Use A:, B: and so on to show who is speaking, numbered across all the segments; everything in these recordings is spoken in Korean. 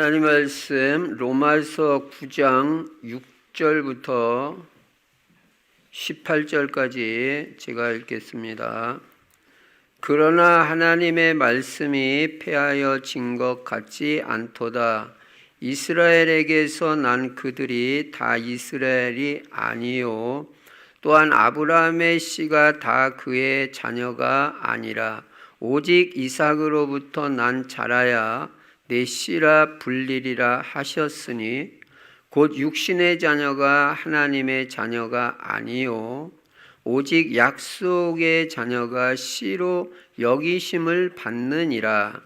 A: 하나님 말씀 로마서 9장 6절부터 18절까지 제가 읽겠습니다. 그러나 하나님의 말씀이 패하여진 것 같지 않도다. 이스라엘에게서 난 그들이 다 이스라엘이 아니요 또한 아브라함의 씨가 다 그의 자녀가 아니라 오직 이삭으로부터 난 자라야 내 씨라 불리리라 하셨으니 곧 육신의 자녀가 하나님의 자녀가 아니요 오직 약속의 자녀가 씨로 여기심을 받느니라.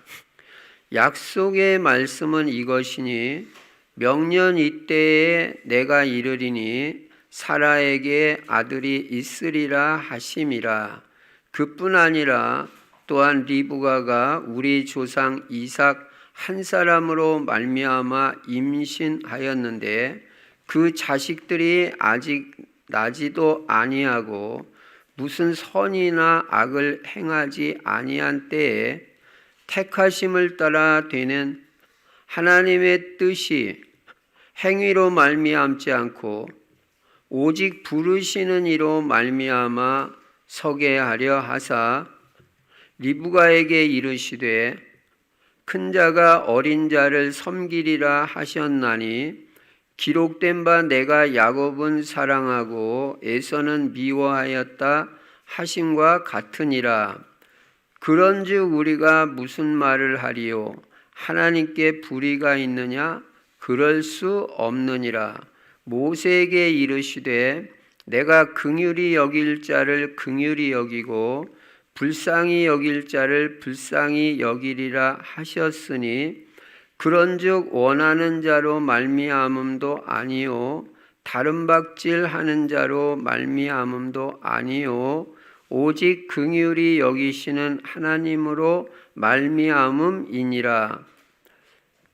A: 약속의 말씀은 이것이니 명년 이때에 내가 이르리니 사라에게 아들이 있으리라 하심이라. 그뿐 아니라 또한 리브가가 우리 조상 이삭 한 사람으로 말미암아 임신하였는데 그 자식들이 아직 나지도 아니하고 무슨 선이나 악을 행하지 아니한 때에 택하심을 따라 되는 하나님의 뜻이 행위로 말미암지 않고 오직 부르시는 이로 말미암아 서게 하려 하사 리브가에게 이르시되 큰 자가 어린 자를 섬기리라 하셨나니 기록된 바 내가 야곱은 사랑하고 에서는 미워하였다 하심과 같으니라. 그런즉 우리가 무슨 말을 하리요? 하나님께 불의가 있느냐? 그럴 수 없느니라. 모세에게 이르시되 내가 긍휼히 여길 자를 긍휼히 여기고 불쌍히 여길 자를 불쌍히 여기리라 하셨으니 그런즉 원하는 자로 말미암음도 아니요 다른 박질하는 자로 말미암음도 아니요 오직 긍휼히 여기시는 하나님으로 말미암음이니라.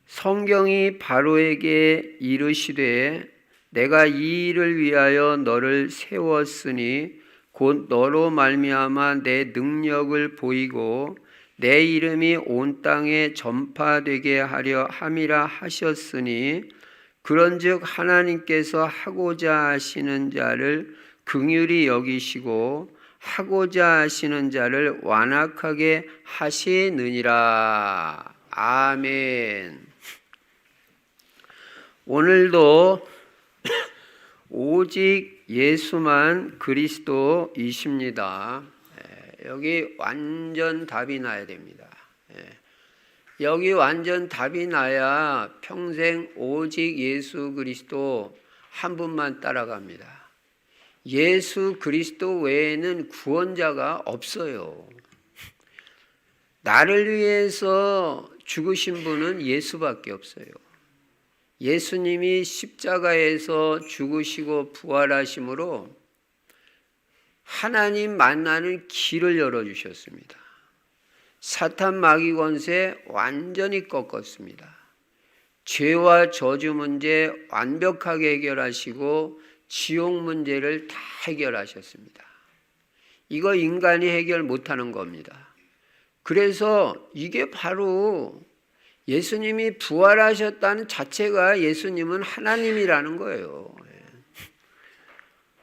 A: 성경이 바로에게 이르시되 내가 이 일을 위하여 너를 세웠으니 곧 너로 말미암아 내 능력을 보이고 내 이름이 온 땅에 전파되게 하려 함이라 하셨으니 그런즉 하나님께서 하고자 하시는 자를 긍휼히 여기시고 하고자 하시는 자를 완악하게 하시느니라. 아멘. 오늘도 오직 예수만 그리스도이십니다. 여기 완전 답이 나야 됩니다. 여기 완전 답이 나야 평생 오직 예수 그리스도 한 분만 따라갑니다. 예수 그리스도 외에는 구원자가 없어요. 나를 위해서 죽으신 분은 예수밖에 없어요. 예수님이 십자가에서 죽으시고 부활하심으로 하나님 만나는 길을 열어주셨습니다. 사탄 마귀 권세 완전히 꺾었습니다. 죄와 저주 문제 완벽하게 해결하시고 지옥 문제를 다 해결하셨습니다. 이거 인간이 해결 못하는 겁니다. 그래서 이게 바로 예수님이 부활하셨다는 자체가 예수님은 하나님이라는 거예요.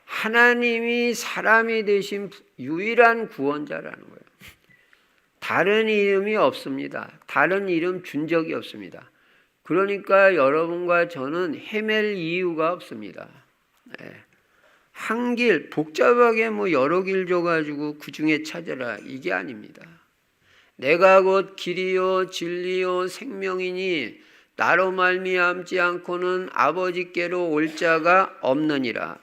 A: 하나님이 사람이 되신 유일한 구원자라는 거예요. 다른 이름이 없습니다. 다른 이름 준 적이 없습니다. 그러니까 여러분과 저는 헤맬 이유가 없습니다. 한 길, 복잡하게 여러 길 줘가지고 그 중에 찾아라. 이게 아닙니다. 내가 곧 길이요 진리요 생명이니 나로 말미암지 않고는 아버지께로 올 자가 없느니라.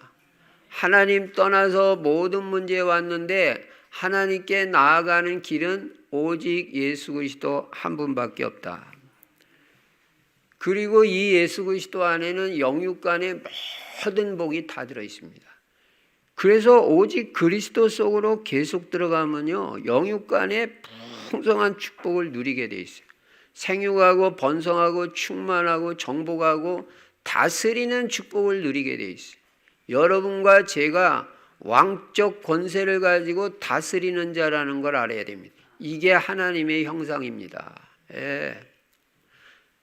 A: 하나님 떠나서 모든 문제에 왔는데 하나님께 나아가는 길은 오직 예수 그리스도 한 분밖에 없다. 그리고 이 예수 그리스도 안에는 영육간의 모든 복이 다 들어 있습니다. 그래서 오직 그리스도 속으로 계속 들어가면요 영육간의 풍성한 축복을 누리게 돼 있어요. 생육하고 번성하고 충만하고 정복하고 다스리는 축복을 누리게 돼 있어요. 여러분과 제가 왕적 권세를 가지고 다스리는 자라는 걸 알아야 됩니다. 이게 하나님의 형상입니다.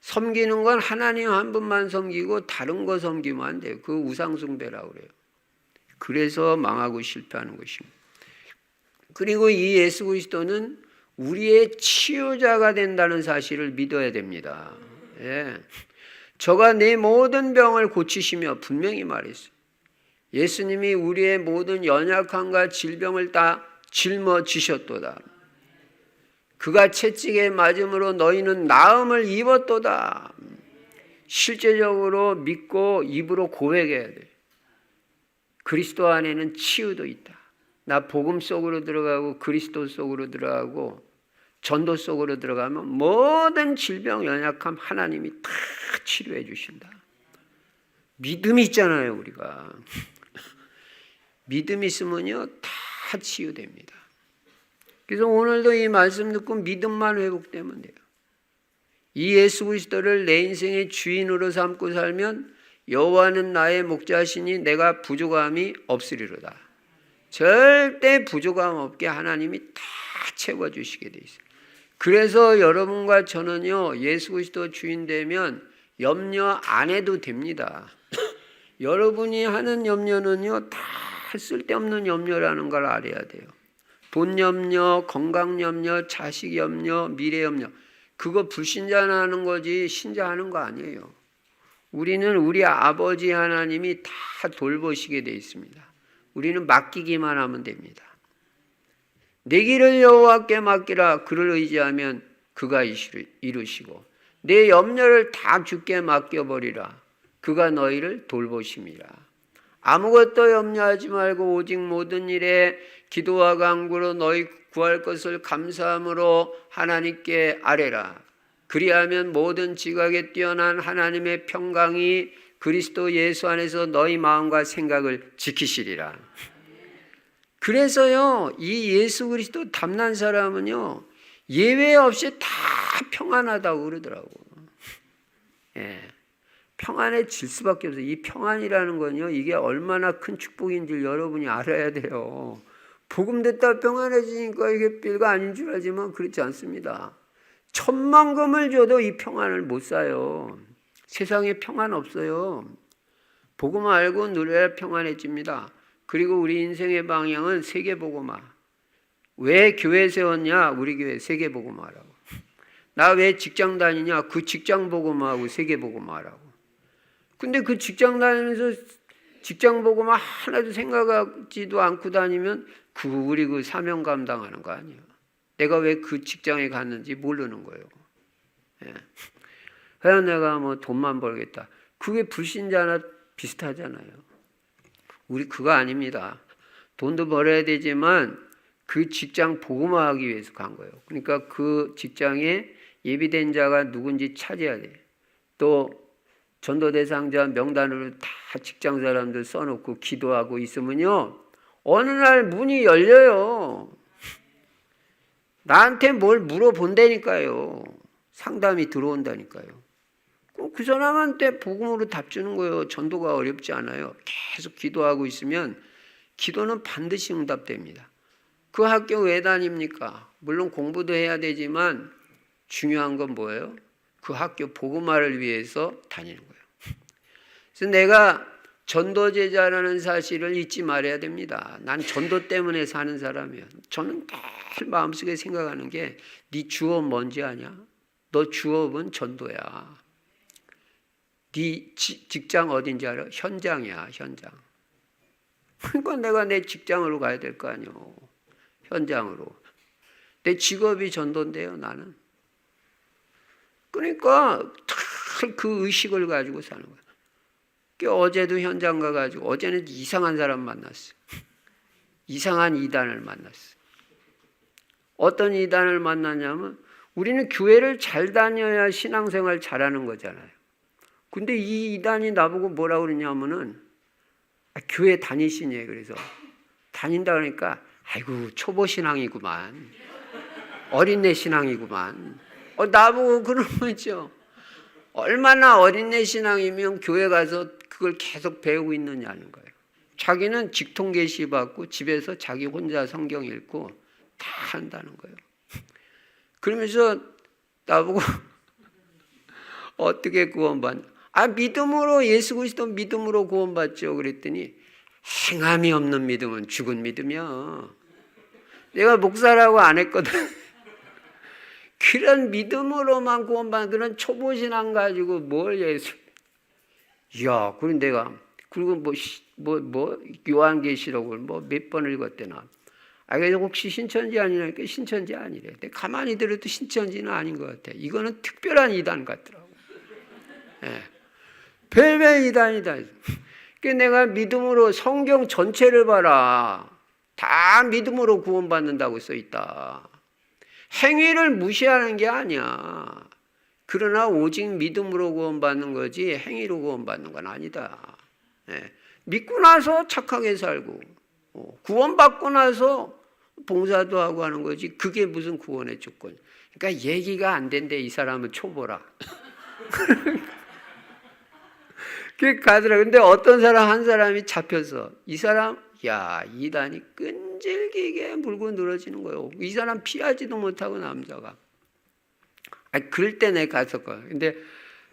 A: 섬기는 건 하나님 한 분만 섬기고 다른 거 섬기면 안 돼요. 그 우상숭배라고 그래요. 그래서 망하고 실패하는 것입니다. 그리고 이 예수 그리스도는 우리의 치유자가 된다는 사실을 믿어야 됩니다. 예. 저가 내 모든 병을 고치시며 분명히 말했어요. 예수님이 우리의 모든 연약함과 질병을 다 짊어지셨도다. 그가 채찍에 맞음으로 너희는 나음을 입었도다. 실제적으로 믿고 입으로 고백해야 돼. 그리스도 안에는 치유도 있다. 나 복음 속으로 들어가고 그리스도 속으로 들어가고 전도 속으로 들어가면 모든 질병 연약함 하나님이 다 치료해 주신다. 믿음이 있잖아요, 우리가. 믿음 있으면요 다 치유됩니다. 그래서 오늘도 이 말씀 듣고 믿음만 회복되면 돼요. 이 예수 그리스도를 내 인생의 주인으로 삼고 살면 여호와는 나의 목자시니 내가 부족함이 없으리로다. 절대 부족함 없게 하나님이 다 채워주시게 돼 있어요. 그래서 여러분과 저는요 예수 그리스도 주인 되면 염려 안 해도 됩니다. 여러분이 하는 염려는요 다 쓸데없는 염려라는 걸 알아야 돼요. 돈 염려, 건강 염려, 자식 염려, 미래 염려, 그거 불신자나 하는 거지 신자 하는 거 아니에요. 우리는 우리 아버지 하나님이 다 돌보시게 돼 있습니다. 우리는 맡기기만 하면 됩니다. 내 길을 여호와께 맡기라. 그를 의지하면 그가 이루시고 내 염려를 다 주께 맡겨버리라. 그가 너희를 돌보심이라. 아무것도 염려하지 말고 오직 모든 일에 기도와 간구로 너희 구할 것을 감사함으로 하나님께 아뢰라. 그리하면 모든 지각에 뛰어난 하나님의 평강이 그리스도 예수 안에서 너희 마음과 생각을 지키시리라. 그래서요 이 예수 그리스도 닮는 사람은요 예외 없이 다 평안하다고 그러더라고. 예, 평안해질 수밖에 없어요. 이 평안이라는 건요 이게 얼마나 큰 축복인지 여러분이 알아야 돼요. 복음 듣다 평안해지니까 이게 별거 아닌 줄 알지만 그렇지 않습니다. 천만금을 줘도 이 평안을 못 사요. 세상에 평안 없어요. 복음 알고 누려야 평안해집니다. 그리고 우리 인생의 방향은 세계복음화. 왜 교회 세웠냐? 우리 교회 세계복음화라고. 나 왜 직장 다니냐? 그 직장 복음화하고 세계복음화라고. 근데 그 직장 다니면서 직장 복음화 하나도 생각하지도 않고 다니면 우리 그 사명 감당하는 거 아니에요. 내가 왜 그 직장에 갔는지 모르는 거예요. 예. 그냥 내가 뭐 돈만 벌겠다. 그게 불신자나 비슷하잖아요. 우리 그거 아닙니다. 돈도 벌어야 되지만 그 직장 복음화하기 위해서 간 거예요. 그러니까 그 직장에 예비된 자가 누군지 찾아야 돼. 또 전도 대상자 명단으로 다 직장 사람들 써놓고 기도하고 있으면요 어느 날 문이 열려요. 나한테 뭘 물어본다니까요. 상담이 들어온다니까요. 그 사람한테 복음으로 답 주는 거예요. 전도가 어렵지 않아요. 계속 기도하고 있으면 기도는 반드시 응답됩니다. 그 학교 왜 다닙니까? 물론 공부도 해야 되지만 중요한 건 뭐예요? 그 학교 복음화를 위해서 다니는 거예요. 그래서 내가 전도제자라는 사실을 잊지 말아야 됩니다. 난 전도 때문에 사는 사람이에요. 저는 늘 마음속에 생각하는 게 네 주업 뭔지 아냐? 너 주업은 전도야. 네 직장 어딘지 알아? 현장이야, 현장. 그러니까 내가 내 직장으로 가야 될 거 아니에요. 현장으로. 내 직업이 전도인데요, 나는. 그러니까 그 의식을 가지고 사는 거야. 어제도 현장 가가지고 어제는 이상한 사람 만났어. 이상한 이단을 만났어. 어떤 이단을 만났냐면 우리는 교회를 잘 다녀야 신앙생활 잘하는 거잖아요. 근데 이 이단이 나보고 뭐라고 그러냐면은 교회 다니시니 그래서 다닌다 그러니까 아이고 초보 신앙이구만. 어린애 신앙이구만. 나보고 그런 거죠. 얼마나 어린애 신앙이면 교회 가서 그걸 계속 배우고 있느냐는 거예요. 자기는 직통 계시 받고 집에서 자기 혼자 성경 읽고 다 한다는 거예요. 그러면서 나보고 어떻게 구원받? 믿음으로 예수 그리스도 믿음으로 구원받죠. 그랬더니 행함이 없는 믿음은 죽은 믿음이야. 내가 목사라고 안 했거든. 그런 믿음으로만 구원받는 그런 초보신앙 가지고 뭘 예수? 야, 그럼 내가 그리고 요한계시록을 몇 번 읽었대나? 그래서 혹시 신천지 아니냐니까 신천지 아니래. 근데 가만히 들어도 신천지는 아닌 것 같아. 이거는 특별한 이단 같더라고. 예. 별별 이단이다. 그러니까 내가 믿음으로 성경 전체를 봐라. 다 믿음으로 구원받는다고 써 있다. 행위를 무시하는 게 아니야. 그러나 오직 믿음으로 구원받는 거지 행위로 구원받는 건 아니다. 예. 믿고 나서 착하게 살고 구원받고 나서 봉사도 하고 하는 거지 그게 무슨 구원의 조건. 그러니까 얘기가 안 된대. 이 사람은 초보라. 그 가더라. 근데 어떤 사람 한 사람이 잡혀서 이 사람 이단이 끈질기게 물고 늘어지는 거예요. 이 사람 피하지도 못하고 남자가. 그럴 때 내가 갔었거든. 근데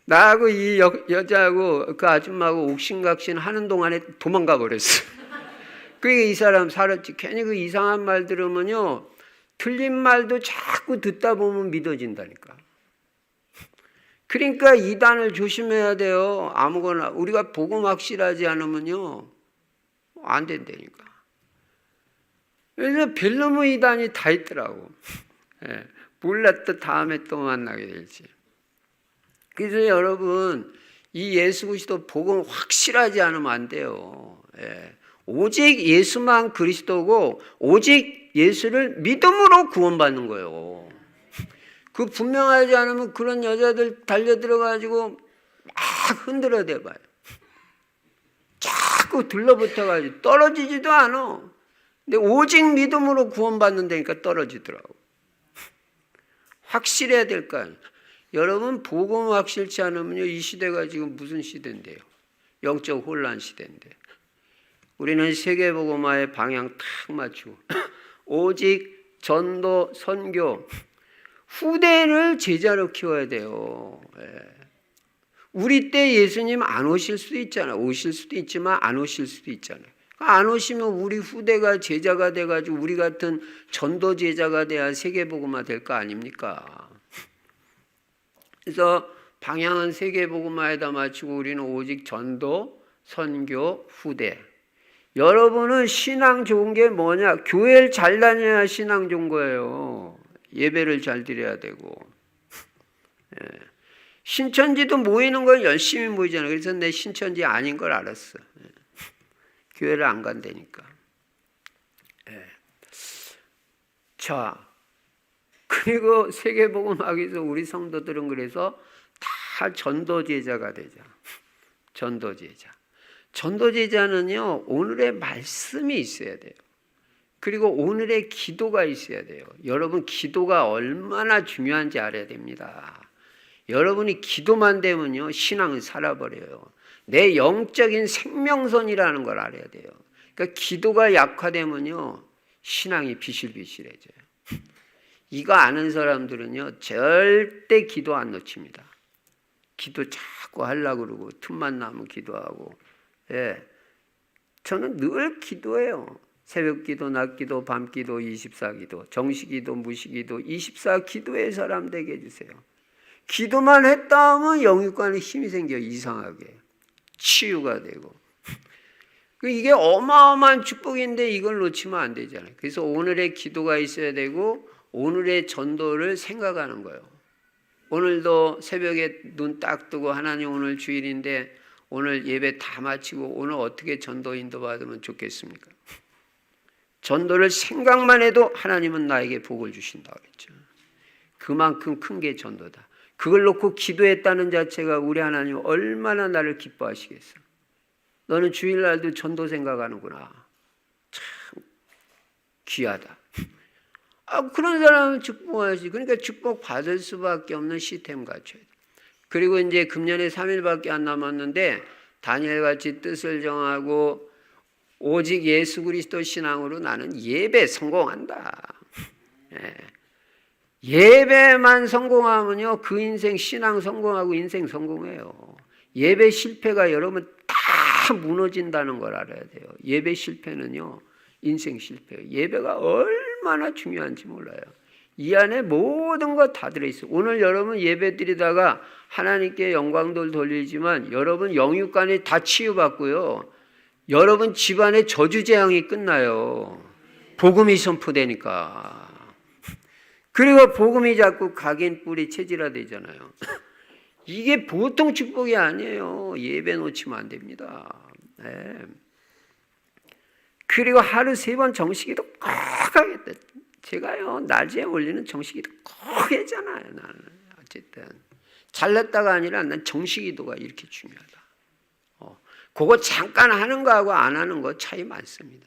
A: 나하고 이 여자하고 그 아줌마하고 옥신각신 하는 동안에 도망가 버렸어. 그러니까 이 사람 살았지. 괜히 그 이상한 말 들으면요, 틀린 말도 자꾸 듣다 보면 믿어진다니까. 그러니까 이단을 조심해야 돼요. 아무거나 우리가 복음 확실하지 않으면요 안 된다니까. 그래서 별놈의 이단이 다 있더라고. 예, 몰랐다 다음에 또 만나게 될지. 그래서 여러분 이 예수 그리스도 복음 확실하지 않으면 안 돼요. 예, 오직 예수만 그리스도고 오직 예수를 믿음으로 구원받는 거예요. 그 분명하지 않으면 그런 여자들 달려들어가지고 막 흔들어 대봐요. 자꾸 들러붙어가지고 떨어지지도 않아. 근데 오직 믿음으로 구원받는다니까 떨어지더라고. 확실해야 될 거 아니에요. 여러분 복음 확실치 않으면요 이 시대가 지금 무슨 시대인데요? 영적 혼란 시대인데. 우리는 세계복음화의 방향 탁 맞추고 오직 전도 선교 후대를 제자로 키워야 돼요. 우리 때 예수님 안 오실 수도 있잖아요. 오실 수도 있지만 안 오실 수도 있잖아요. 안 오시면 우리 후대가 제자가 돼가지고 우리 같은 전도 제자가 돼야 세계복음화 될 거 아닙니까? 그래서 방향은 세계복음화에다 맞추고 우리는 오직 전도, 선교, 후대. 여러분은 신앙 좋은 게 뭐냐? 교회를 잘 다녀야 신앙 좋은 거예요. 예배를 잘 드려야 되고. 신천지도 모이는 건 열심히 모이잖아요. 그래서 내 신천지 아닌 걸 알았어. 교회를 안 간다니까. 자, 그리고 세계복음학에서 우리 성도들은 그래서 다 전도제자가 되죠. 전도제자. 전도제자는요, 오늘의 말씀이 있어야 돼요. 그리고 오늘의 기도가 있어야 돼요. 여러분 기도가 얼마나 중요한지 알아야 됩니다. 여러분이 기도만 되면요 신앙은 살아버려요. 내 영적인 생명선이라는 걸 알아야 돼요. 그러니까 기도가 약화되면요 신앙이 비실비실해져요. 이거 아는 사람들은요 절대 기도 안 놓칩니다. 기도 자꾸 하려고 그러고 틈만 나면 기도하고. 저는 늘 기도해요. 새벽기도, 낮기도, 밤기도, 24기도, 정시기도, 무시기도, 24기도의 사람 되게 해주세요. 기도만 했다 하면 영육간에 힘이 생겨 이상하게. 치유가 되고. 이게 어마어마한 축복인데 이걸 놓치면 안 되잖아요. 그래서 오늘의 기도가 있어야 되고 오늘의 전도를 생각하는 거예요. 오늘도 새벽에 눈 딱 뜨고 하나님 오늘 주일인데 오늘 예배 다 마치고 오늘 어떻게 전도 인도 받으면 좋겠습니까? 전도를 생각만 해도 하나님은 나에게 복을 주신다고 그랬죠. 그만큼 큰 게 전도다. 그걸 놓고 기도했다는 자체가 우리 하나님 얼마나 나를 기뻐하시겠어. 너는 주일날도 전도 생각하는구나. 참 귀하다. 그런 사람은 축복하지. 그러니까 축복 받을 수밖에 없는 시스템 갖춰야 돼. 그리고 이제 금년에 3일밖에 안 남았는데 다니엘같이 뜻을 정하고 오직 예수 그리스도 신앙으로 나는 예배 성공한다. 예배만 성공하면요, 그 인생 신앙 성공하고 인생 성공해요. 예배 실패가 여러분 다 무너진다는 걸 알아야 돼요. 예배 실패는요, 인생 실패예요. 예배가 얼마나 중요한지 몰라요. 이 안에 모든 거 다 들어있어요. 오늘 여러분 예배 드리다가 하나님께 영광도 돌리지만 여러분 영육간에 다 치유받고요, 여러분 집안에 저주재앙이 끝나요. 복음이 선포되니까. 그리고 복음이 자꾸 각인 뿌리 체질화되잖아요. 이게 보통 축복이 아니에요. 예배 놓치면 안 됩니다. 네. 그리고 하루 3번 정식기도 꼭 하겠다. 제가요, 낮에 올리는 정식기도 꼭 하잖아요. 나는 어쨌든 잘났다가 아니라 난 정식기도가 이렇게 중요하다. 그거 잠깐 하는 거하고 안 하는 거 차이 많습니다.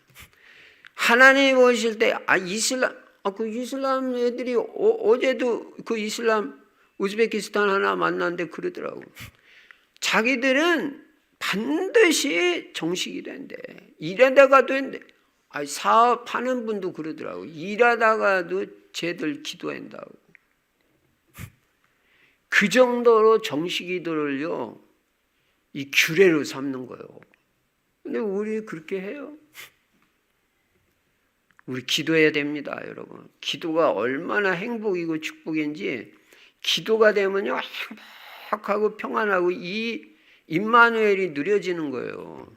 A: 하나님이 보실 때 그 이슬람 애들이 어제도 그 이슬람 우즈베키스탄 하나 만났는데 그러더라고. 자기들은 반드시 정식이 된대. 일하다가도 된대. 사업하는 분도 그러더라고. 일하다가도 쟤들 기도한다고. 그 정도로 정식기도를요, 이 규례로 삼는 거예요. 근데 우리 그렇게 해요? 우리 기도해야 됩니다, 여러분. 기도가 얼마나 행복이고 축복인지, 기도가 되면요, 행복하고 평안하고 이 임마누엘이 누려지는 거예요.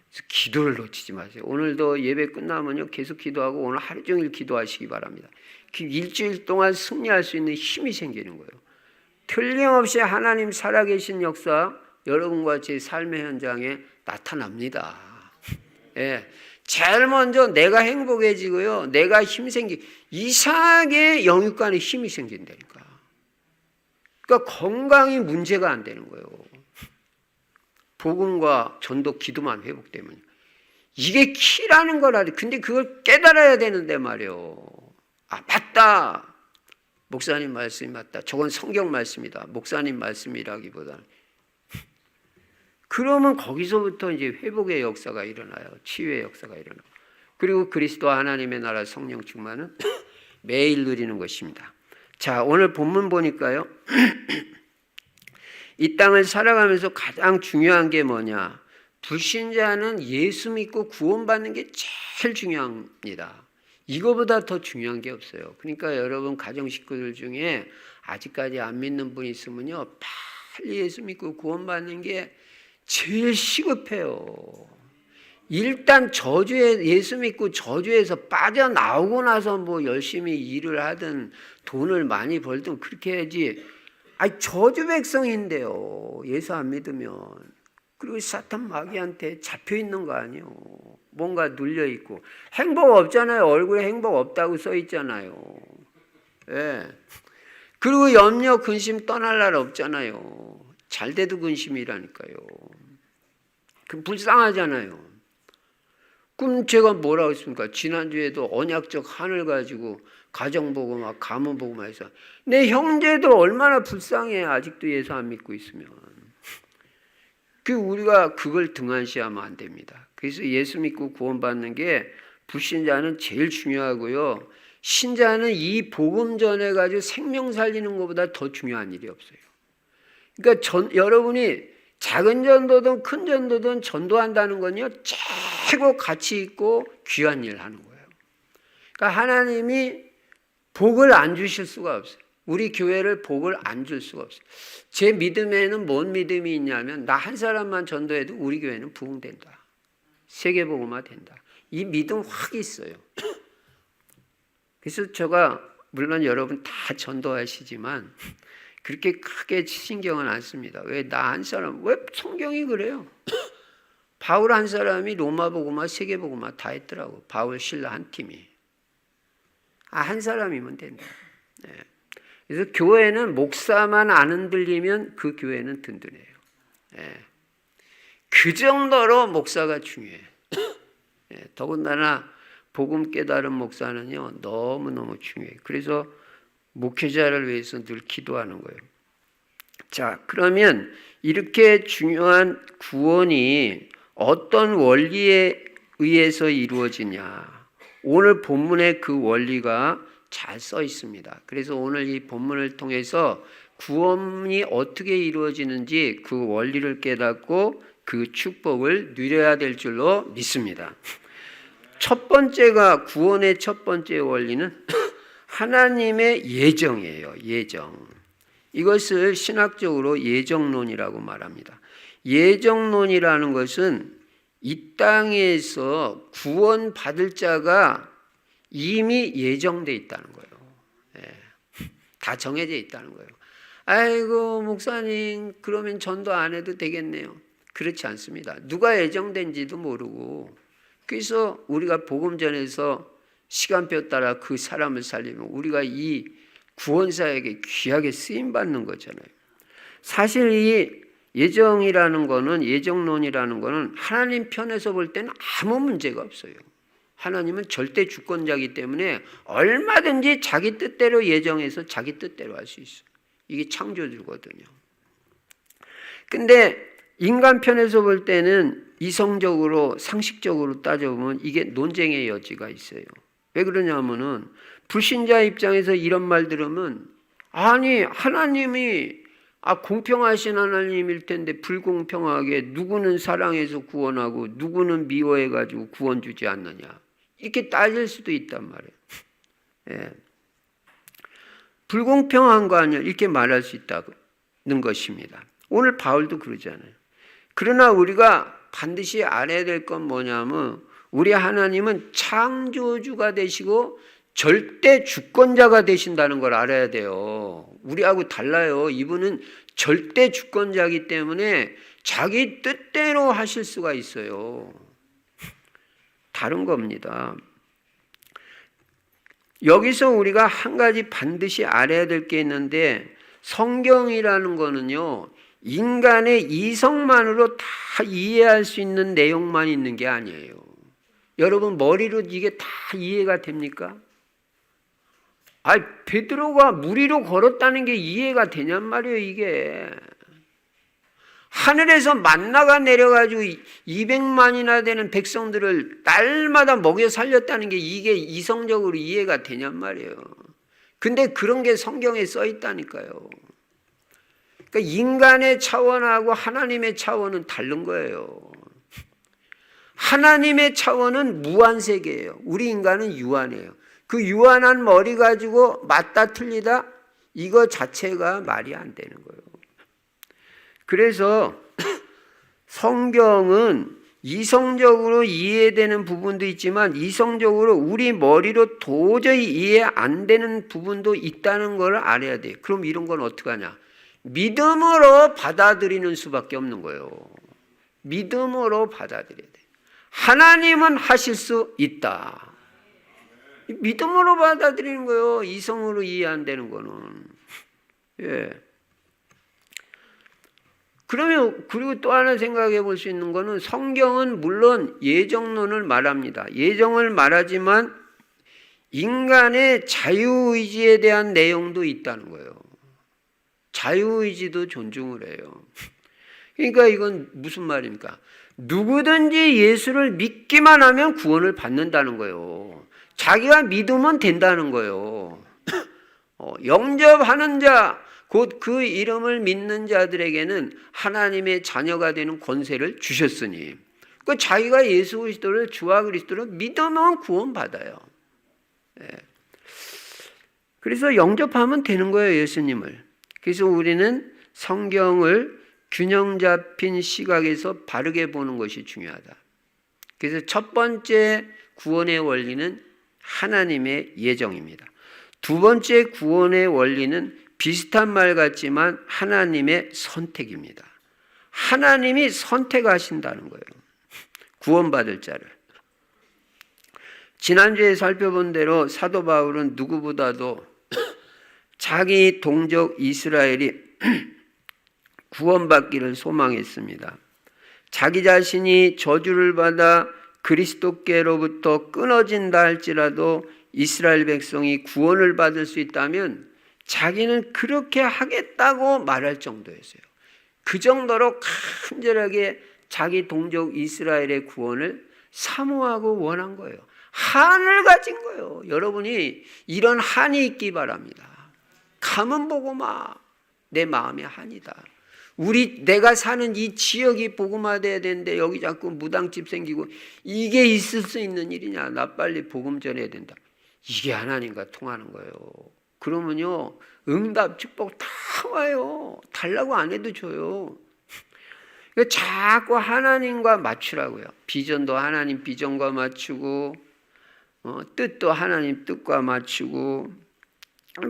A: 그래서 기도를 놓치지 마세요. 오늘도 예배 끝나면요, 계속 기도하고 오늘 하루 종일 기도하시기 바랍니다. 일주일 동안 승리할 수 있는 힘이 생기는 거예요. 틀림없이 하나님 살아계신 역사, 여러분과 제 삶의 현장에 나타납니다. 예. 제일 먼저 내가 행복해지고요, 내가 이상하게 영육간에 힘이 생긴다니까. 그러니까 건강이 문제가 안 되는 거예요. 복음과 전도 기도만 회복되면. 이게 키라는 걸 알아요. 근데 그걸 깨달아야 되는데 말이에요. 맞다. 목사님 말씀이 맞다. 저건 성경 말씀이다. 목사님 말씀이라기보다는. 그러면 거기서부터 이제 회복의 역사가 일어나요. 치유의 역사가 일어나요. 그리고 그리스도 하나님의 나라 성령 충만은 매일 누리는 것입니다. 자, 오늘 본문 보니까요. 이 땅을 살아가면서 가장 중요한 게 뭐냐? 불신자는 예수 믿고 구원받는 게 제일 중요합니다. 이거보다 더 중요한 게 없어요. 그러니까 여러분 가정 식구들 중에 아직까지 안 믿는 분이 있으면요, 빨리 예수 믿고 구원받는 게 제일 시급해요. 일단 예수 믿고 저주에서 빠져나오고 나서 뭐 열심히 일을 하든 돈을 많이 벌든 그렇게 해야지. 저주 백성인데요, 예수 안 믿으면. 그리고 사탄 마귀한테 잡혀 있는 거 아니에요. 뭔가 눌려 있고. 행복 없잖아요. 얼굴에 행복 없다고 써 있잖아요. 예. 그리고 염려, 근심 떠날 날 없잖아요. 잘 돼도 근심이라니까요. 그 불쌍하잖아요. 그럼 제가 뭐라고 했습니까? 지난주에도 언약적 한을 가지고 가정 보고 막 가문 보고 막 해서 내 형제들 얼마나 불쌍해. 아직도 예수 안 믿고 있으면. 우리가 그걸 등한시하면 안 됩니다. 그래서 예수 믿고 구원받는 게 불신자는 제일 중요하고요. 신자는 이 복음 전해가지고 생명 살리는 것보다 더 중요한 일이 없어요. 그러니까 여러분이 작은 전도든 큰 전도든 전도한다는 건요, 최고 가치 있고 귀한 일 하는 거예요. 그러니까 하나님이 복을 안 주실 수가 없어요. 우리 교회를 복을 안 줄 수가 없어요. 제 믿음에는 뭔 믿음이 있냐면 나 한 사람만 전도해도 우리 교회는 부흥된다. 세계복음화 된다. 이 믿음 확 있어요. 그래서 제가 물론 여러분 다 전도하시지만 그렇게 크게 신경은 안 씁니다. 왜 나 한 사람, 왜 성경이 그래요? 바울 한 사람이 로마복음화 세계복음화 다 했더라고. 바울 신라 한 팀이. 한 사람이면 된다. 네. 그래서 교회는 목사만 안 흔들리면 그 교회는 든든해요. 네. 그 정도로 목사가 중요해요. 네. 더군다나 복음 깨달은 목사는요, 너무너무 중요해요. 그래서 목회자를 위해서 늘 기도하는 거예요. 자, 그러면 이렇게 중요한 구원이 어떤 원리에 의해서 이루어지냐? 오늘 본문의 그 원리가 잘 써 있습니다. 그래서 오늘 이 본문을 통해서 구원이 어떻게 이루어지는지 그 원리를 깨닫고 그 축복을 누려야 될 줄로 믿습니다. 첫 번째가 구원의 첫 번째 원리는 하나님의 예정이에요. 예정. 이것을 신학적으로 예정론이라고 말합니다. 예정론이라는 것은 이 땅에서 구원받을 자가 이미 예정돼 있다는 거예요. 다 정해져 있다는 거예요. 아이고 목사님 그러면 전도 안 해도 되겠네요. 그렇지 않습니다. 누가 예정된지도 모르고, 그래서 우리가 복음 전해서 시간표 따라 그 사람을 살리면 우리가 이 구원사에게 귀하게 쓰임받는 거잖아요. 사실 이 예정이라는 거는, 예정론이라는 거는 하나님 편에서 볼 때는 아무 문제가 없어요. 하나님은 절대 주권자이기 때문에 얼마든지 자기 뜻대로 예정해서 자기 뜻대로 할 수 있어요. 이게 창조주거든요. 근데 인간 편에서 볼 때는 이성적으로 상식적으로 따져보면 이게 논쟁의 여지가 있어요. 왜 그러냐면은 불신자 입장에서 이런 말 들으면, 아니 하나님이 공평하신 하나님일 텐데 불공평하게 누구는 사랑해서 구원하고 누구는 미워해가지고 구원 주지 않느냐, 이렇게 따질 수도 있단 말이에요. 예. 불공평한 거 아니야, 이렇게 말할 수 있다는 것입니다. 오늘 바울도 그러잖아요. 그러나 우리가 반드시 알아야 될 건 뭐냐면, 우리 하나님은 창조주가 되시고 절대 주권자가 되신다는 걸 알아야 돼요. 우리하고 달라요. 이분은 절대 주권자이기 때문에 자기 뜻대로 하실 수가 있어요. 다른 겁니다. 여기서 우리가 한 가지 반드시 알아야 될 게 있는데, 성경이라는 거는요, 인간의 이성만으로 다 이해할 수 있는 내용만 있는 게 아니에요. 여러분 머리로 이게 다 이해가 됩니까? 베드로가 물 위로 걸었다는 게 이해가 되냔 말이에요. 이게 하늘에서 만나가 내려가지고 200만이나 되는 백성들을 날마다 먹여 살렸다는 게 이게 이성적으로 이해가 되냔 말이에요. 근데 그런 게 성경에 써 있다니까요. 그러니까 인간의 차원하고 하나님의 차원은 다른 거예요. 하나님의 차원은 무한 세계예요. 우리 인간은 유한해요. 그 유한한 머리 가지고 맞다 틀리다, 이거 자체가 말이 안 되는 거예요. 그래서 성경은 이성적으로 이해되는 부분도 있지만 이성적으로 우리 머리로 도저히 이해 안 되는 부분도 있다는 걸 알아야 돼요. 그럼 이런 건 어떻게 하냐? 믿음으로 받아들이는 수밖에 없는 거예요. 믿음으로 받아들여야 돼요. 하나님은 하실 수 있다. 믿음으로 받아들이는 거예요. 이성으로 이해 안 되는 거는. 예. 그러면, 그리고 또 하나 생각해 볼 수 있는 거는, 성경은 물론 예정론을 말합니다. 예정을 말하지만 인간의 자유의지에 대한 내용도 있다는 거예요. 자유의지도 존중을 해요. 그러니까 이건 무슨 말입니까? 누구든지 예수를 믿기만 하면 구원을 받는다는 거예요. 자기가 믿으면 된다는 거예요. 영접하는 자, 곧 그 이름을 믿는 자들에게는 하나님의 자녀가 되는 권세를 주셨으니, 그 자기가 예수 그리스도를 주와 그리스도를 믿으면 구원받아요. 그래서 영접하면 되는 거예요, 예수님을. 그래서 우리는 성경을 균형 잡힌 시각에서 바르게 보는 것이 중요하다. 그래서 첫 번째 구원의 원리는 하나님의 예정입니다. 두 번째 구원의 원리는 비슷한 말 같지만 하나님의 선택입니다. 하나님이 선택하신다는 거예요. 구원받을 자를. 지난주에 살펴본 대로 사도 바울은 누구보다도 자기 동족 이스라엘이 구원받기를 소망했습니다. 자기 자신이 저주를 받아 그리스도께로부터 끊어진다 할지라도 이스라엘 백성이 구원을 받을 수 있다면 자기는 그렇게 하겠다고 말할 정도였어요. 그 정도로 간절하게 자기 동족 이스라엘의 구원을 사모하고 원한 거예요. 한을 가진 거예요. 여러분이 이런 한이 있기 바랍니다. 가면 복음화, 내 마음의 한이다. 내가 사는 이 지역이 복음화돼야 되는데 여기 자꾸 무당집 생기고 이게 있을 수 있는 일이냐. 나 빨리 복음 전해야 된다. 이게 하나님과 통하는 거예요. 그러면요, 응답 축복 다 와요. 달라고 안 해도 줘요. 자꾸 하나님과 맞추라고요. 비전도 하나님 비전과 맞추고, 뜻도 하나님 뜻과 맞추고.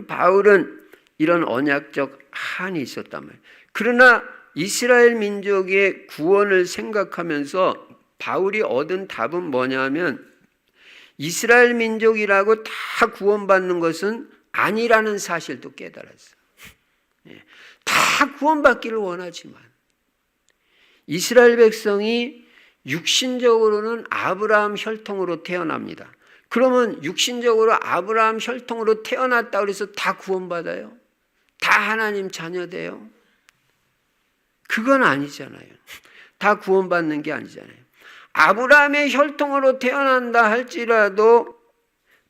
A: 바울은 이런 언약적 한이 있었단 말이에요. 그러나 이스라엘 민족의 구원을 생각하면서 바울이 얻은 답은 뭐냐면, 이스라엘 민족이라고 다 구원받는 것은 아니라는 사실도 깨달았어요. 다 구원받기를 원하지만 이스라엘 백성이 육신적으로는 아브라함 혈통으로 태어납니다. 그러면 육신적으로 아브라함 혈통으로 태어났다 그래서 다 구원받아요? 다 하나님 자녀돼요? 그건 아니잖아요. 다 구원받는 게 아니잖아요. 아브라함의 혈통으로 태어난다 할지라도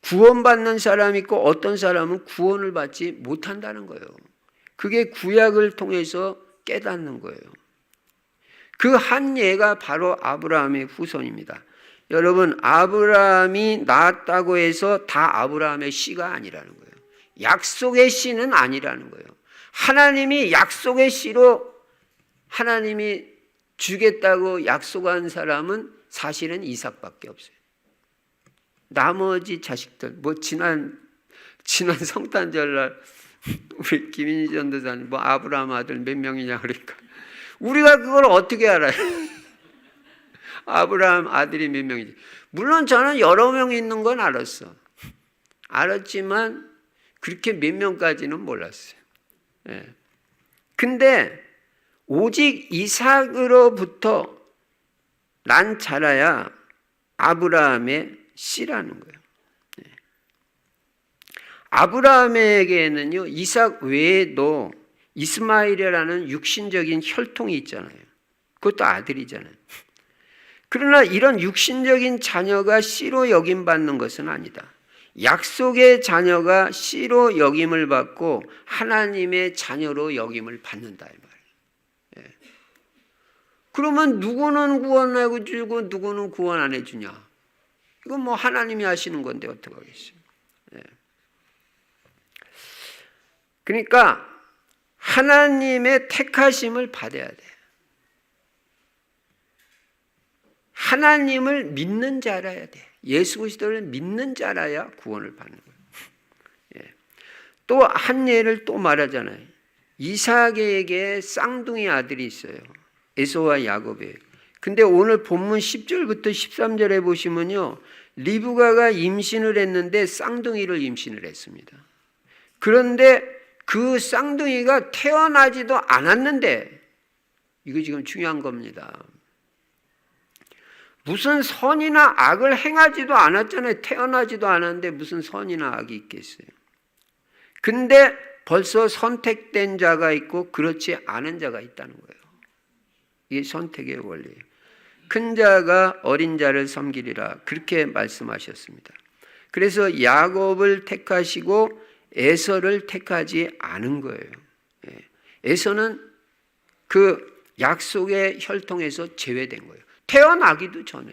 A: 구원받는 사람이 있고 어떤 사람은 구원을 받지 못한다는 거예요. 그게 구약을 통해서 깨닫는 거예요. 그 한 예가 바로 아브라함의 후손입니다. 여러분, 아브라함이 낳았다고 해서 다 아브라함의 씨가 아니라는 거예요. 약속의 씨는 아니라는 거예요. 하나님이 약속의 씨로 하나님이 주겠다고 약속한 사람은 사실은 이삭밖에 없어요. 나머지 자식들, 지난 성탄절날 우리 김인희 전도사님 아브라함 아들 몇 명이냐 그러니까 우리가 그걸 어떻게 알아요? 아브라함 아들이 몇 명이지? 물론 저는 여러 명 있는 건 알았지만 그렇게 몇 명까지는 몰랐어요. 근데 오직 이삭으로부터 난 자라야 아브라함의 씨라는 거예요. 아브라함에게는요, 이삭 외에도 이스마엘이라는 육신적인 혈통이 있잖아요. 그것도 아들이잖아요. 그러나 이런 육신적인 자녀가 씨로 여김받는 것은 아니다. 약속의 자녀가 씨로 여김을 받고 하나님의 자녀로 여김을 받는다 이 말이에요. 그러면 누구는 구원해 주고 누구는 구원 안 해주냐? 이건 하나님이 하시는 건데 어떡하겠어요? 그러니까 하나님의 택하심을 받아야 돼. 하나님을 믿는 자라야 돼. 예수 그리스도를 믿는 자라야 구원을 받는 거예요. 또 한 예를 또 말하잖아요. 이삭에게 쌍둥이 아들이 있어요. 에서와 야곱이에요. 근데 오늘 본문 10절부터 13절에 보시면요, 리브가가 임신을 했는데 쌍둥이를 임신을 했습니다. 그런데 그 쌍둥이가 태어나지도 않았는데, 이거 지금 중요한 겁니다. 무슨 선이나 악을 행하지도 않았잖아요. 태어나지도 않았는데 무슨 선이나 악이 있겠어요. 근데 벌써 선택된 자가 있고 그렇지 않은 자가 있다는 거예요. 이게 선택의 원리예요. 큰 자가 어린 자를 섬기리라, 그렇게 말씀하셨습니다. 그래서 야곱을 택하시고 에서를 택하지 않은 거예요. 에서는 그 약속의 혈통에서 제외된 거예요. 태어나기도 전에.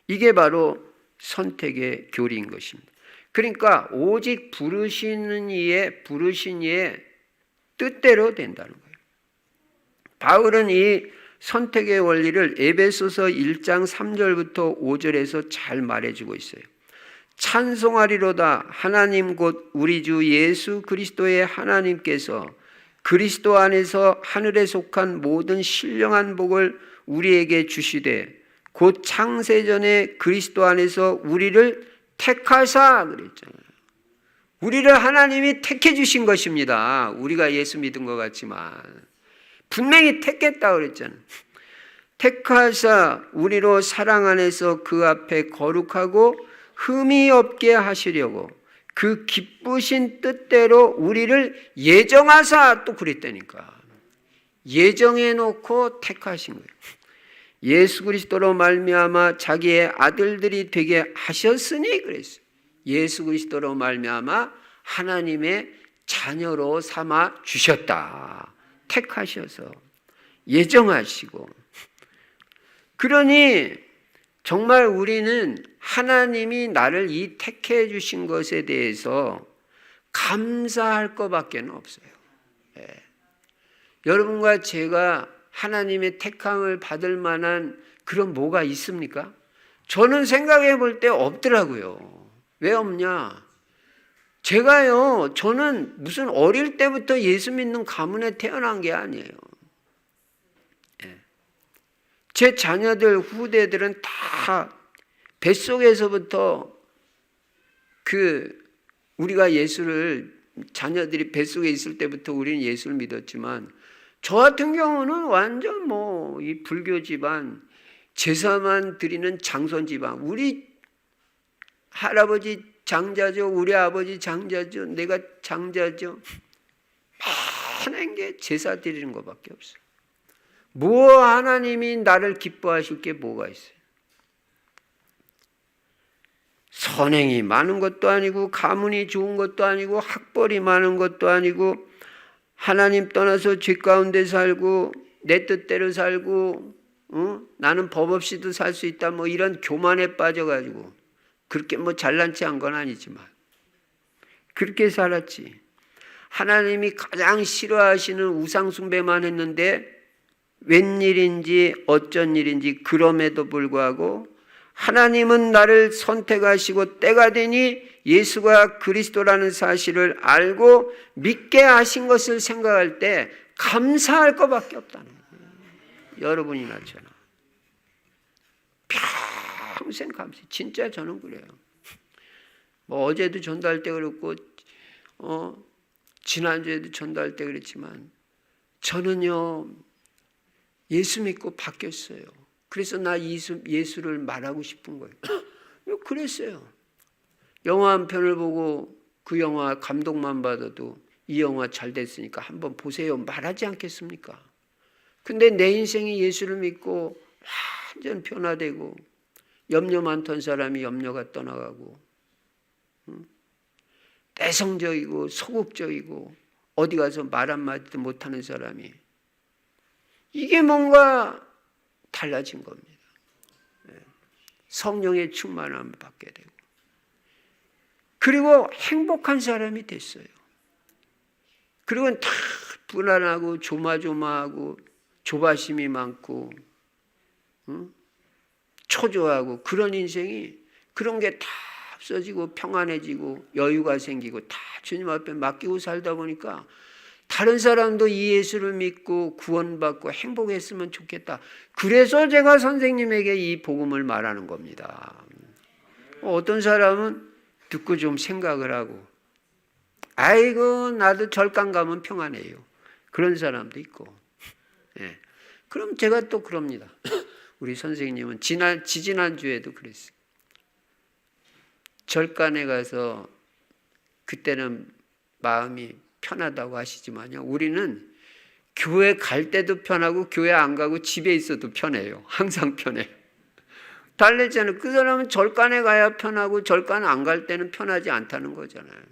A: 이게 바로 선택의 교리인 것입니다. 그러니까 오직 부르신 이의 뜻대로 된다는 거예요. 바울은 이 선택의 원리를 에베소서 1장 3절부터 5절에서 잘 말해주고 있어요. 찬송하리로다 하나님 곧 우리 주 예수 그리스도의 하나님께서 그리스도 안에서 하늘에 속한 모든 신령한 복을 우리에게 주시되 곧 창세전에 그리스도 안에서 우리를 택하사 그랬잖아요. 우리를 하나님이 택해 주신 것입니다. 우리가 예수 믿은 것 같지만 분명히 택했다 그랬잖아요. 택하사 우리로 사랑 안에서 그 앞에 거룩하고 흠이 없게 하시려고 그 기쁘신 뜻대로 우리를 예정하사, 또 그랬다니까. 예정해 놓고 택하신 거예요. 예수 그리스도로 말미암아 자기의 아들들이 되게 하셨으니 그랬어요. 예수 그리스도로 말미암아 하나님의 자녀로 삼아 주셨다. 택하셔서 예정하시고. 그러니 정말 우리는 하나님이 나를 이 택해 주신 것에 대해서 감사할 것밖에 없어요. 예. 여러분과 제가 하나님의 택함을 받을 만한 그런 뭐가 있습니까? 저는 생각해 볼 때 없더라고요. 왜 없냐? 저는 무슨 어릴 때부터 예수 믿는 가문에 태어난 게 아니에요. 예. 제 자녀들, 후대들은 다 뱃속에서부터 우리가 자녀들이 뱃속에 있을 때부터 우리는 예수를 믿었지만, 저 같은 경우는 완전 이 불교 집안, 제사만 드리는 장손 집안. 우리 할아버지 장자죠. 우리 아버지 장자죠. 내가 장자죠. 많은 게 제사 드리는 것밖에 없어요. 하나님이 나를 기뻐하실 게 뭐가 있어요? 선행이 많은 것도 아니고, 가문이 좋은 것도 아니고, 학벌이 많은 것도 아니고, 하나님 떠나서 죄 가운데 살고 내 뜻대로 살고 나는 법 없이도 살 수 있다, 이런 교만에 빠져가지고 그렇게 잘난 체 한 건 아니지만 그렇게 살았지. 하나님이 가장 싫어하시는 우상 숭배만 했는데 웬일인지 어쩐 일인지 그럼에도 불구하고 하나님은 나를 선택하시고 때가 되니 예수가 그리스도라는 사실을 알고 믿게 하신 것을 생각할 때 감사할 것밖에 없다는 거예요. 여러분이나 저나 평생 감사해. 진짜 저는 그래요. 어제도 전도할 때 그랬고 지난주에도 전도할 때 그랬지만 저는요 예수 믿고 바뀌었어요. 그래서 나 예수를 말하고 싶은 거예요. 그랬어요. 영화 한 편을 보고 그 영화 감동만 받아도 이 영화 잘 됐으니까 한번 보세요 말하지 않겠습니까? 근데 내 인생이 예수를 믿고 완전 변화되고 염려 많던 사람이 염려가 떠나가고 내성적이고 소극적이고 어디 가서 말 한마디도 못하는 사람이 이게 뭔가 달라진 겁니다. 성령의 충만함을 받게 되고 그리고 행복한 사람이 됐어요. 그리고 다 불안하고 조마조마하고 조바심이 많고 초조하고 그런 인생이 그런 게 다 없어지고 평안해지고 여유가 생기고 다 주님 앞에 맡기고 살다 보니까 다른 사람도 이 예수를 믿고 구원받고 행복했으면 좋겠다. 그래서 제가 선생님에게 이 복음을 말하는 겁니다. 어떤 사람은 듣고 좀 생각을 하고 아이고 나도 절간 가면 평안해요. 그런 사람도 있고. 예. 그럼 제가 또 그럽니다. 우리 선생님은 지지난주에도 그랬어요. 절간에 가서 그때는 마음이 편하다고 하시지만요. 우리는 교회 갈 때도 편하고 교회 안 가고 집에 있어도 편해요. 항상 편해요. 달랬잖아요. 그 사람은 절간에 가야 편하고 절간 안 갈 때는 편하지 않다는 거잖아요.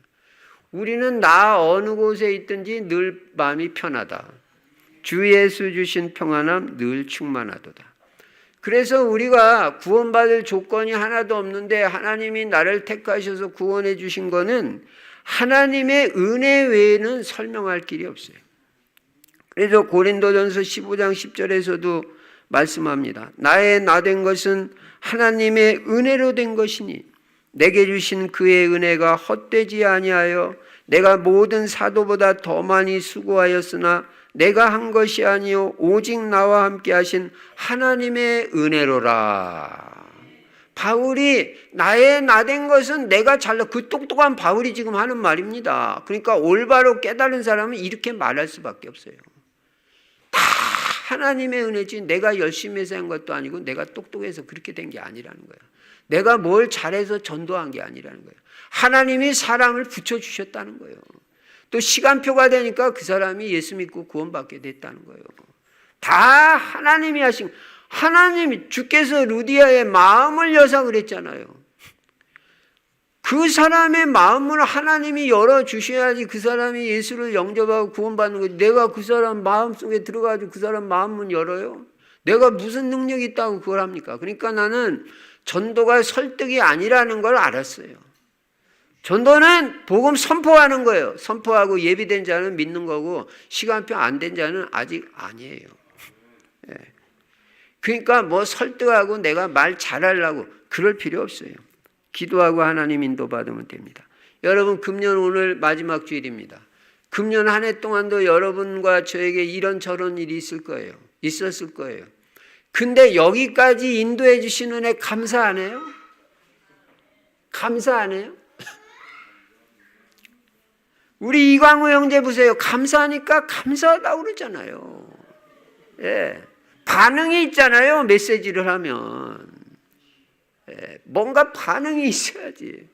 A: 우리는 나 어느 곳에 있든지 늘 마음이 편하다. 주 예수 주신 평안함 늘 충만하도다. 그래서 우리가 구원받을 조건이 하나도 없는데 하나님이 나를 택하셔서 구원해 주신 거는 하나님의 은혜 외에는 설명할 길이 없어요. 그래서 고린도전서 15장 10절에서도 말씀합니다. 나의 나된 것은 하나님의 은혜로 된 것이니 내게 주신 그의 은혜가 헛되지 아니하여 내가 모든 사도보다 더 많이 수고하였으나 내가 한 것이 아니요 오직 나와 함께 하신 하나님의 은혜로라. 바울이 나의 나된 것은 내가 잘나 그 똑똑한 바울이 지금 하는 말입니다. 그러니까 올바로 깨달은 사람은 이렇게 말할 수밖에 없어요. 다 하나님의 은혜지 내가 열심히 해서 한 것도 아니고 내가 똑똑해서 그렇게 된 게 아니라는 거예요. 내가 뭘 잘해서 전도한 게 아니라는 거예요. 하나님이 사람을 붙여주셨다는 거예요. 또 시간표가 되니까 그 사람이 예수 믿고 구원받게 됐다는 거예요. 다 하나님이 하신, 하나님 주께서 루디아의 마음을 여사 그랬잖아요. 그 사람의 마음을 하나님이 열어주셔야지 그 사람이 예수를 영접하고 구원받는 거지. 내가 그 사람 마음속에 들어가지고 그 사람 마음은 열어요? 내가 무슨 능력이 있다고 그걸 합니까? 그러니까 나는 전도가 설득이 아니라는 걸 알았어요. 전도는 복음 선포하는 거예요. 선포하고 예비된 자는 믿는 거고 시간표 안 된 자는 아직 아니에요. 그러니까 뭐 설득하고 내가 말 잘하려고 그럴 필요 없어요. 기도하고 하나님 인도받으면 됩니다. 여러분, 금년 오늘 마지막 주일입니다. 금년 한 해 동안도 여러분과 저에게 이런저런 일이 있었을 거예요. 근데 여기까지 인도해 주신 은혜 감사 안 해요? 감사 안 해요? 우리 이광우 형제 보세요. 감사하니까 감사하다고 그러잖아요. 예. 반응이 있잖아요. 메시지를 하면. 예. 뭔가 반응이 있어야지.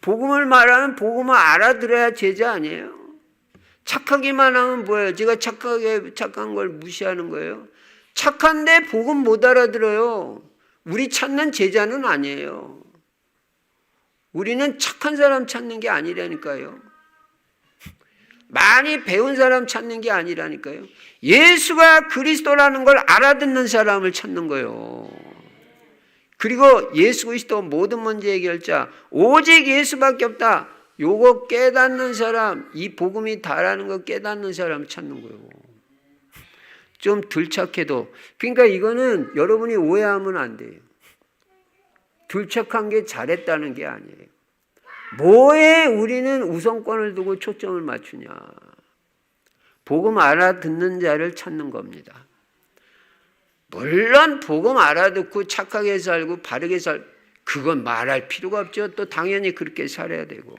A: 복음을 말하면 복음을 알아들어야 제자 아니에요? 착하기만 하면 뭐예요? 제가 착한 걸 무시하는 거예요? 착한데 복음 못 알아들어요. 우리 찾는 제자는 아니에요. 우리는 착한 사람 찾는 게 아니라니까요. 많이 배운 사람 찾는 게 아니라니까요. 예수가 그리스도라는 걸 알아듣는 사람을 찾는 거예요. 그리고 예수 그리스도 모든 문제 해결자 오직 예수밖에 없다. 요거 깨닫는 사람, 이 복음이 다라는 거 깨닫는 사람을 찾는 거예요. 좀 덜 착해도. 그러니까 이거는 여러분이 오해하면 안 돼요. 덜 착한 게 잘했다는 게 아니에요. 뭐에 우리는 우선권을 두고 초점을 맞추냐. 복음 알아듣는 자를 찾는 겁니다. 물론 복음 알아듣고 착하게 살고 바르게 그건 말할 필요가 없죠. 또 당연히 그렇게 살아야 되고.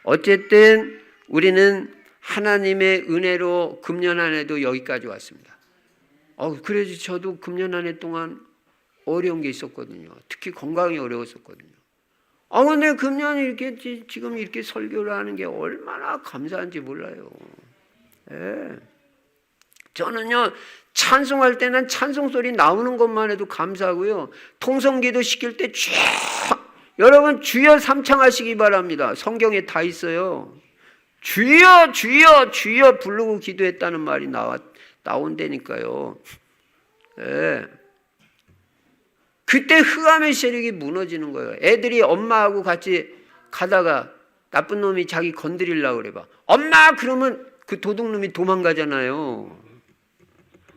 A: 어쨌든 우리는 하나님의 은혜로 금년 한 해도 여기까지 왔습니다. 그래서 저도 금년 한 해 동안 어려운 게 있었거든요. 특히 건강이 어려웠었거든요. 근데 금년 이렇게 지금 이렇게 설교를 하는 게 얼마나 감사한지 몰라요. 예. 저는요, 찬송할 때는 찬송 소리 나오는 것만 해도 감사하고요. 통성기도 시킬 때 여러분 주여 삼창하시기 바랍니다. 성경에 다 있어요. 주여 주여 주여 부르고 기도했다는 말이 나온다니까요. 예. 그때 흑암의 세력이 무너지는 거예요. 애들이 엄마하고 같이 가다가 나쁜 놈이 자기 건드리려고 그래 봐. 엄마 그러면 그 도둑놈이 도망가잖아요.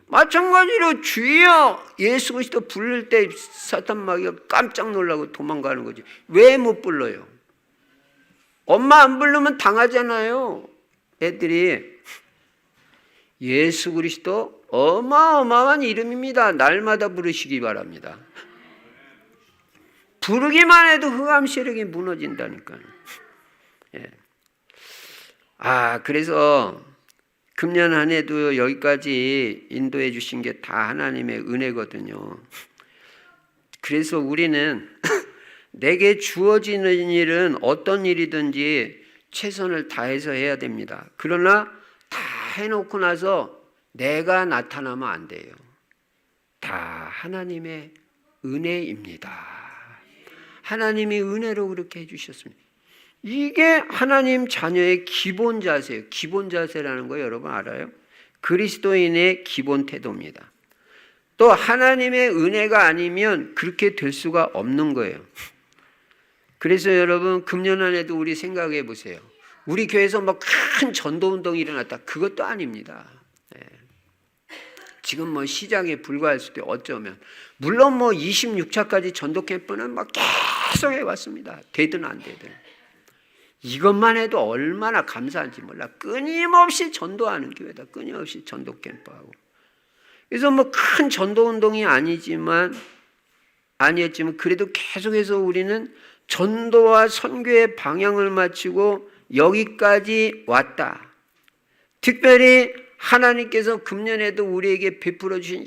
A: 마찬가지로 주여 예수 그리스도 부를 때 사탄 마귀가 깜짝 놀라고 도망가는 거지. 왜 못 불러요? 엄마 안 부르면 당하잖아요. 애들이. 예수 그리스도 어마어마한 이름입니다. 날마다 부르시기 바랍니다. 부르기만 해도 흑암 세력이 무너진다니까요. 예. 그래서 금년 한 해도 여기까지 인도해 주신 게 다 하나님의 은혜거든요. 그래서 우리는 내게 주어지는 일은 어떤 일이든지 최선을 다해서 해야 됩니다. 그러나 다 해놓고 나서 내가 나타나면 안 돼요. 다 하나님의 은혜입니다. 하나님이 은혜로 그렇게 해주셨습니다. 이게 하나님 자녀의 기본 자세예요. 기본 자세라는 거 여러분 알아요? 그리스도인의 기본 태도입니다. 또 하나님의 은혜가 아니면 그렇게 될 수가 없는 거예요. 그래서 여러분 금년 한 해도 우리 생각해 보세요. 우리 교회에서 뭐 큰 전도운동이 일어났다. 그것도 아닙니다. 지금 뭐 시작에 불과할 수도 어쩌면. 물론 뭐 26차까지 전도 캠프는 막 계속 해왔습니다. 되든 안 되든. 이것만 해도 얼마나 감사한지 몰라. 끊임없이 전도하는 교회다. 끊임없이 전도 캠프하고. 그래서 뭐 큰 전도 운동이 아니었지만 그래도 계속해서 우리는 전도와 선교의 방향을 맞추고 여기까지 왔다. 특별히 하나님께서 금년에도 우리에게 베풀어 주신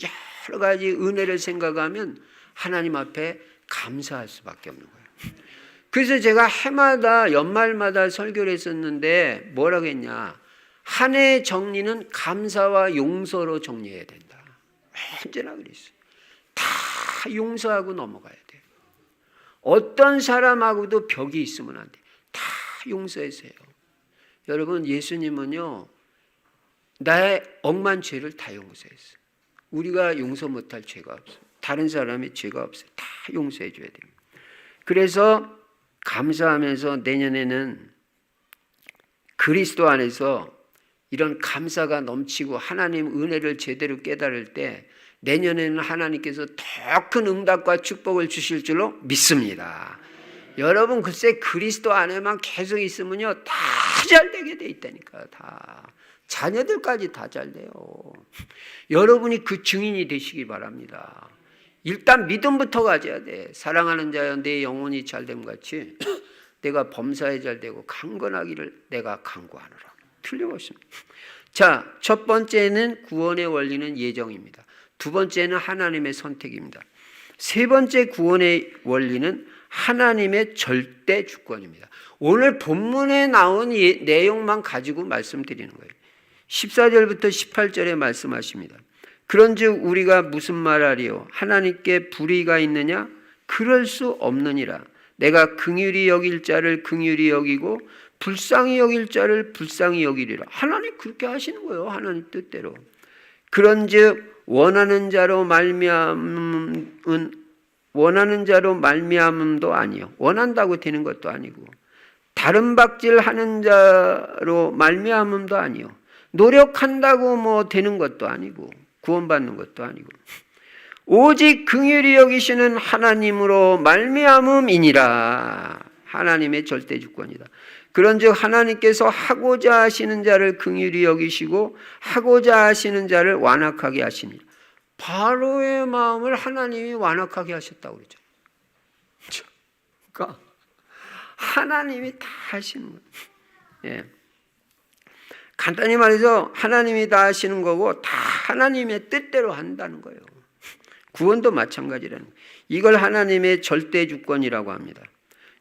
A: 여러 가지 은혜를 생각하면 하나님 앞에 감사할 수밖에 없는 거예요. 그래서 제가 해마다 연말마다 설교를 했었는데 뭐라고 했냐. 한 해의 정리는 감사와 용서로 정리해야 된다. 언제나 그랬어요. 다 용서하고 넘어가야 돼요. 어떤 사람하고도 벽이 있으면 안 돼요. 다 용서하세요. 여러분, 예수님은요, 나의 억만 죄를 다 용서했어요. 우리가 용서 못할 죄가 없어요. 다른 사람의 죄가 없어요. 다 용서해 줘야 됩니다. 그래서 감사하면서 내년에는 그리스도 안에서 이런 감사가 넘치고 하나님 은혜를 제대로 깨달을 때 내년에는 하나님께서 더 큰 응답과 축복을 주실 줄로 믿습니다. 여러분, 글쎄 그리스도 안에만 계속 있으면요 다 잘 되게 돼 있다니까. 다 자녀들까지 다 잘 돼요. 여러분이 그 증인이 되시기 바랍니다. 일단 믿음부터 가져야 돼. 사랑하는 자여 내 영혼이 잘됨 같이 내가 범사에 잘되고 강건하기를 내가 간구하노라. 틀림없습니다. 자, 첫 번째는 구원의 원리는 예정입니다. 두 번째는 하나님의 선택입니다. 세 번째 구원의 원리는 하나님의 절대 주권입니다. 오늘 본문에 나온 이 내용만 가지고 말씀드리는 거예요. 14절부터 18절에 말씀하십니다. 그런즉 우리가 무슨 말하리요? 하나님께 불의가 있느냐? 그럴 수 없느니라. 내가 긍휼히 여길 자를 긍휼히 여기고 불쌍히 여길 자를 불쌍히 여기리라. 하나님 그렇게 하시는 거예요. 하나님 뜻대로. 그런즉 원하는 자로 말미암음도 아니요. 원한다고 되는 것도 아니고 다른 박질하는 자로 말미암음도 아니요. 노력한다고 뭐 되는 것도 아니고 구원받는 것도 아니고 오직 긍휼히 여기시는 하나님으로 말미암음이니라. 하나님의 절대 주권이다. 그런즉 하나님께서 하고자 하시는 자를 긍휼히 여기시고 하고자 하시는 자를 완악하게 하시니라. 바로의 마음을 하나님이 완악하게 하셨다고 그러죠. 그러니까 하나님이 다 하시는 거예요. 예. 간단히 말해서 하나님이 다 하시는 거고 다 하나님의 뜻대로 한다는 거예요. 구원도 마찬가지라는 거예요. 이걸 하나님의 절대 주권이라고 합니다.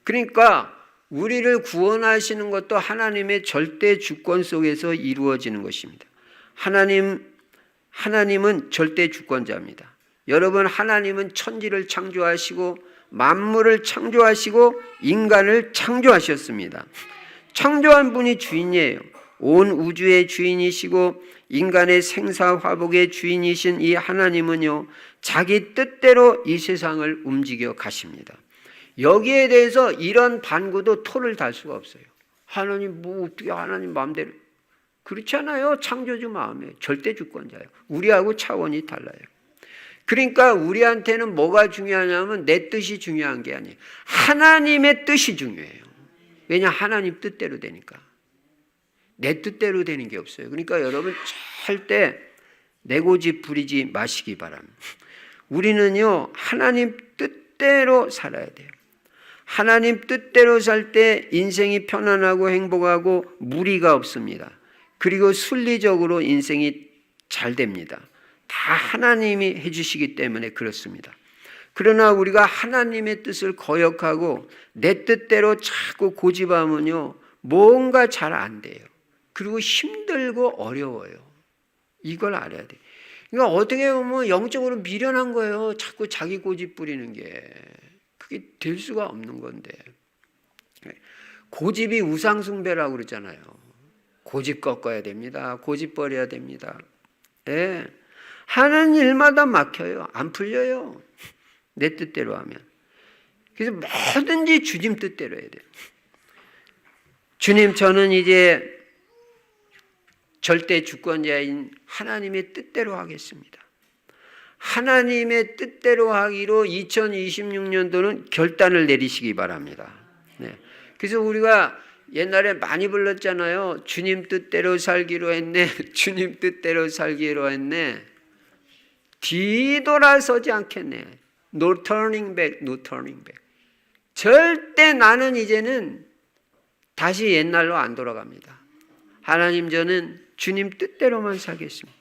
A: 그러니까 우리를 구원하시는 것도 하나님의 절대 주권 속에서 이루어지는 것입니다. 하나님은 절대 주권자입니다. 여러분, 하나님은 천지를 창조하시고 만물을 창조하시고 인간을 창조하셨습니다. 창조한 분이 주인이에요. 온 우주의 주인이시고 인간의 생사화복의 주인이신 이 하나님은요, 자기 뜻대로 이 세상을 움직여 가십니다. 여기에 대해서 이런 반구도 토를 달 수가 없어요. 하나님 뭐 어떻게 하나님 마음대로. 그렇지 않아요. 창조주 마음에 절대 주권자예요. 우리하고 차원이 달라요. 그러니까 우리한테는 뭐가 중요하냐면 내 뜻이 중요한 게 아니에요. 하나님의 뜻이 중요해요. 왜냐, 하나님 뜻대로 되니까. 내 뜻대로 되는 게 없어요. 그러니까 여러분 절대 내 고집 부리지 마시기 바랍니다. 우리는요, 하나님 뜻대로 살아야 돼요. 하나님 뜻대로 살 때 인생이 편안하고 행복하고 무리가 없습니다. 그리고 순리적으로 인생이 잘 됩니다. 다 하나님이 해주시기 때문에 그렇습니다. 그러나 우리가 하나님의 뜻을 거역하고 내 뜻대로 자꾸 고집하면요, 뭔가 잘 안 돼요. 그리고 힘들고 어려워요. 이걸 알아야 돼요. 그러니까 어떻게 보면 영적으로 미련한 거예요. 자꾸 자기 고집 부리는 게. 그게 될 수가 없는 건데. 고집이 우상숭배라고 그러잖아요. 고집 꺾어야 됩니다. 고집 버려야 됩니다. 네. 하는 일마다 막혀요. 안 풀려요. 내 뜻대로 하면. 그래서 뭐든지 주님 뜻대로 해야 돼요. 주님, 저는 이제 절대 주권자인 하나님의 뜻대로 하겠습니다. 하나님의 뜻대로 하기로 2026년도는 결단을 내리시기 바랍니다. 네. 그래서 우리가 옛날에 많이 불렀잖아요. 주님 뜻대로 살기로 했네. 주님 뜻대로 살기로 했네. 뒤돌아서지 않겠네. No turning back, no turning back. 절대 나는 이제는 다시 옛날로 안 돌아갑니다. 하나님, 저는 주님 뜻대로만 살겠습니다.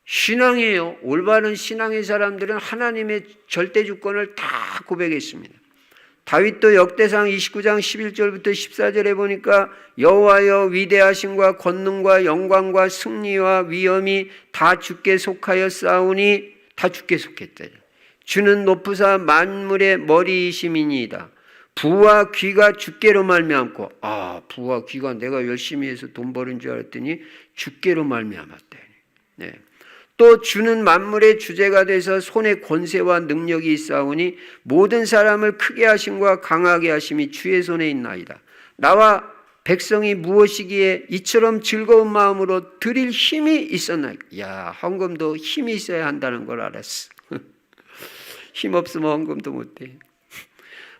A: 신앙이에요. 올바른 신앙의 사람들은 하나님의 절대 주권을 다 고백했습니다. 다윗도 역대상 29장 11절부터 14절에 보니까 여호와여, 위대하심과 권능과 영광과 승리와 위엄이 다 주께 속하여 싸우니 다 주께 속했다. 주는 높으사 만물의 머리이심이니이다. 부와 귀가 주께로 말미암고, 부와 귀가 내가 열심히 해서 돈 버는 줄 알았더니 주께로 말미암았다. 네. 또 주는 만물의 주제가 돼서 손에 권세와 능력이 있사오니 모든 사람을 크게 하심과 강하게 하심이 주의 손에 있나이다. 나와 백성이 무엇이기에 이처럼 즐거운 마음으로 드릴 힘이 있었나. 야, 헌금도 힘이 있어야 한다는 걸 알았어. 힘 없으면 헌금도 못해.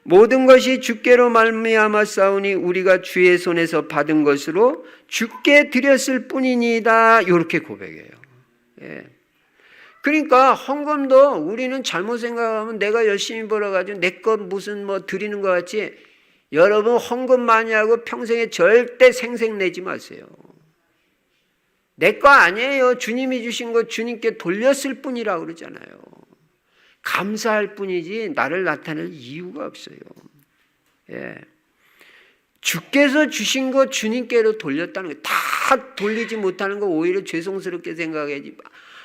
A: 모든 것이 주께로 말미암아 싸우니 우리가 주의 손에서 받은 것으로 주께 드렸을 뿐이니이다. 이렇게 고백해요. 예. 그러니까 헌금도 우리는 잘못 생각하면 내가 열심히 벌어가지고 내 것 무슨 뭐 드리는 것 같이, 여러분 헌금 많이 하고 평생에 절대 생색내지 마세요. 내 거 아니에요. 주님이 주신 거 주님께 돌렸을 뿐이라고 그러잖아요. 감사할 뿐이지 나를 나타낼 이유가 없어요. 예. 주께서 주신 거 주님께로 돌렸다는 거, 다 돌리지 못하는 거 오히려 죄송스럽게 생각해야지.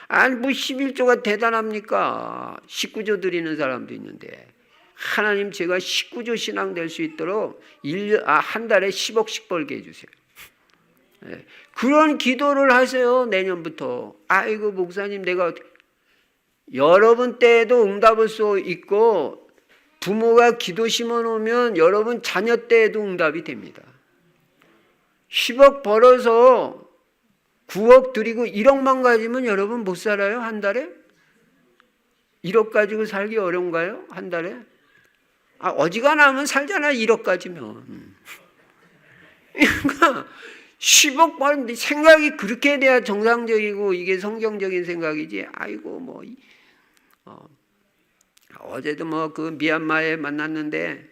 A: 아니 뭐 11조가 대단합니까? 19조 드리는 사람도 있는데, 하나님 제가 19조 신앙 될 수 있도록 한 달에 10억씩 벌게 해주세요. 예. 그런 기도를 하세요. 내년부터. 아이고 목사님 내가 여러분 때에도 응답할 수 있고, 부모가 기도 심어놓으면 여러분 자녀 때에도 응답이 됩니다. 10억 벌어서 9억 드리고 1억만 가지면 여러분 못 살아요? 한 달에? 1억 가지고 살기 어려운가요? 한 달에? 어지간하면 살잖아. 1억 가지면. 그러니까 10억 버는 생각이 그렇게 돼야 정상적이고 이게 성경적인 생각이지. 아이고 뭐 어제도 뭐 그 미얀마에 만났는데,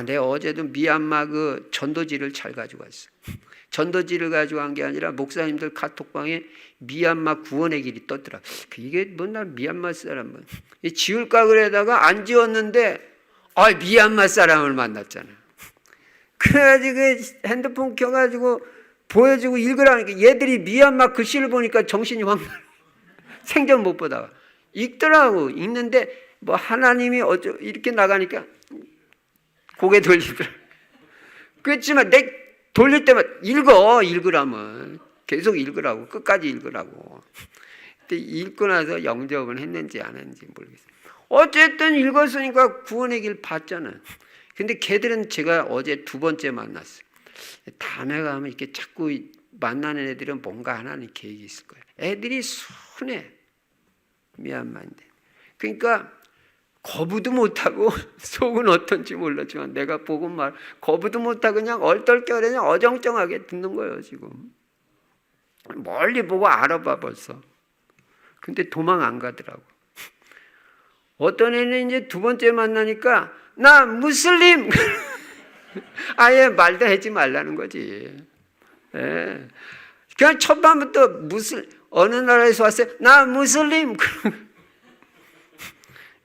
A: 내 어제도 미얀마 그 전도지를 잘 가지고 왔어. 전도지를 가지고 간 게 아니라 목사님들 카톡방에 미얀마 구원의 길이 떴더라. 이게 뭔 미얀마 사람 지을까 그러다가 안 지웠는데 미얀마 사람을 만났잖아. 그래가지고 핸드폰 켜가지고 보여주고 읽으라니까 얘들이 미얀마 글씨를 보니까 정신이 확 생전 못 보다가 읽더라고. 읽는데 뭐 하나님이 이렇게 나가니까 고개 돌리더라. 그렇지만 내 돌릴 때마다 읽으라면 계속 읽으라고, 끝까지 읽으라고. 근데 읽고 나서 영접을 했는지 안 했는지 모르겠어요. 어쨌든 읽었으니까 구원의 길 봤잖아. 근데 걔들은 제가 어제 2번째 만났어요. 다음에 가면 이렇게 자꾸 만나는 애들은 뭔가 하나님 계획이 있을 거예요. 애들이 순해. 미얀마인데. 그러니까 거부도 못하고 속은 어떤지 몰랐지만 내가 보고 거부도 못하고 그냥 얼떨결에 그냥 어정쩡하게 듣는 거예요. 지금 멀리 보고 알아봐 벌써. 근데 도망 안 가더라고. 어떤 애는 이제 2번째 만나니까 나 무슬림. 아예 말도 하지 말라는 거지. 예. 그냥 첫 밤부터 어느 나라에서 왔어요? 나 무슬림.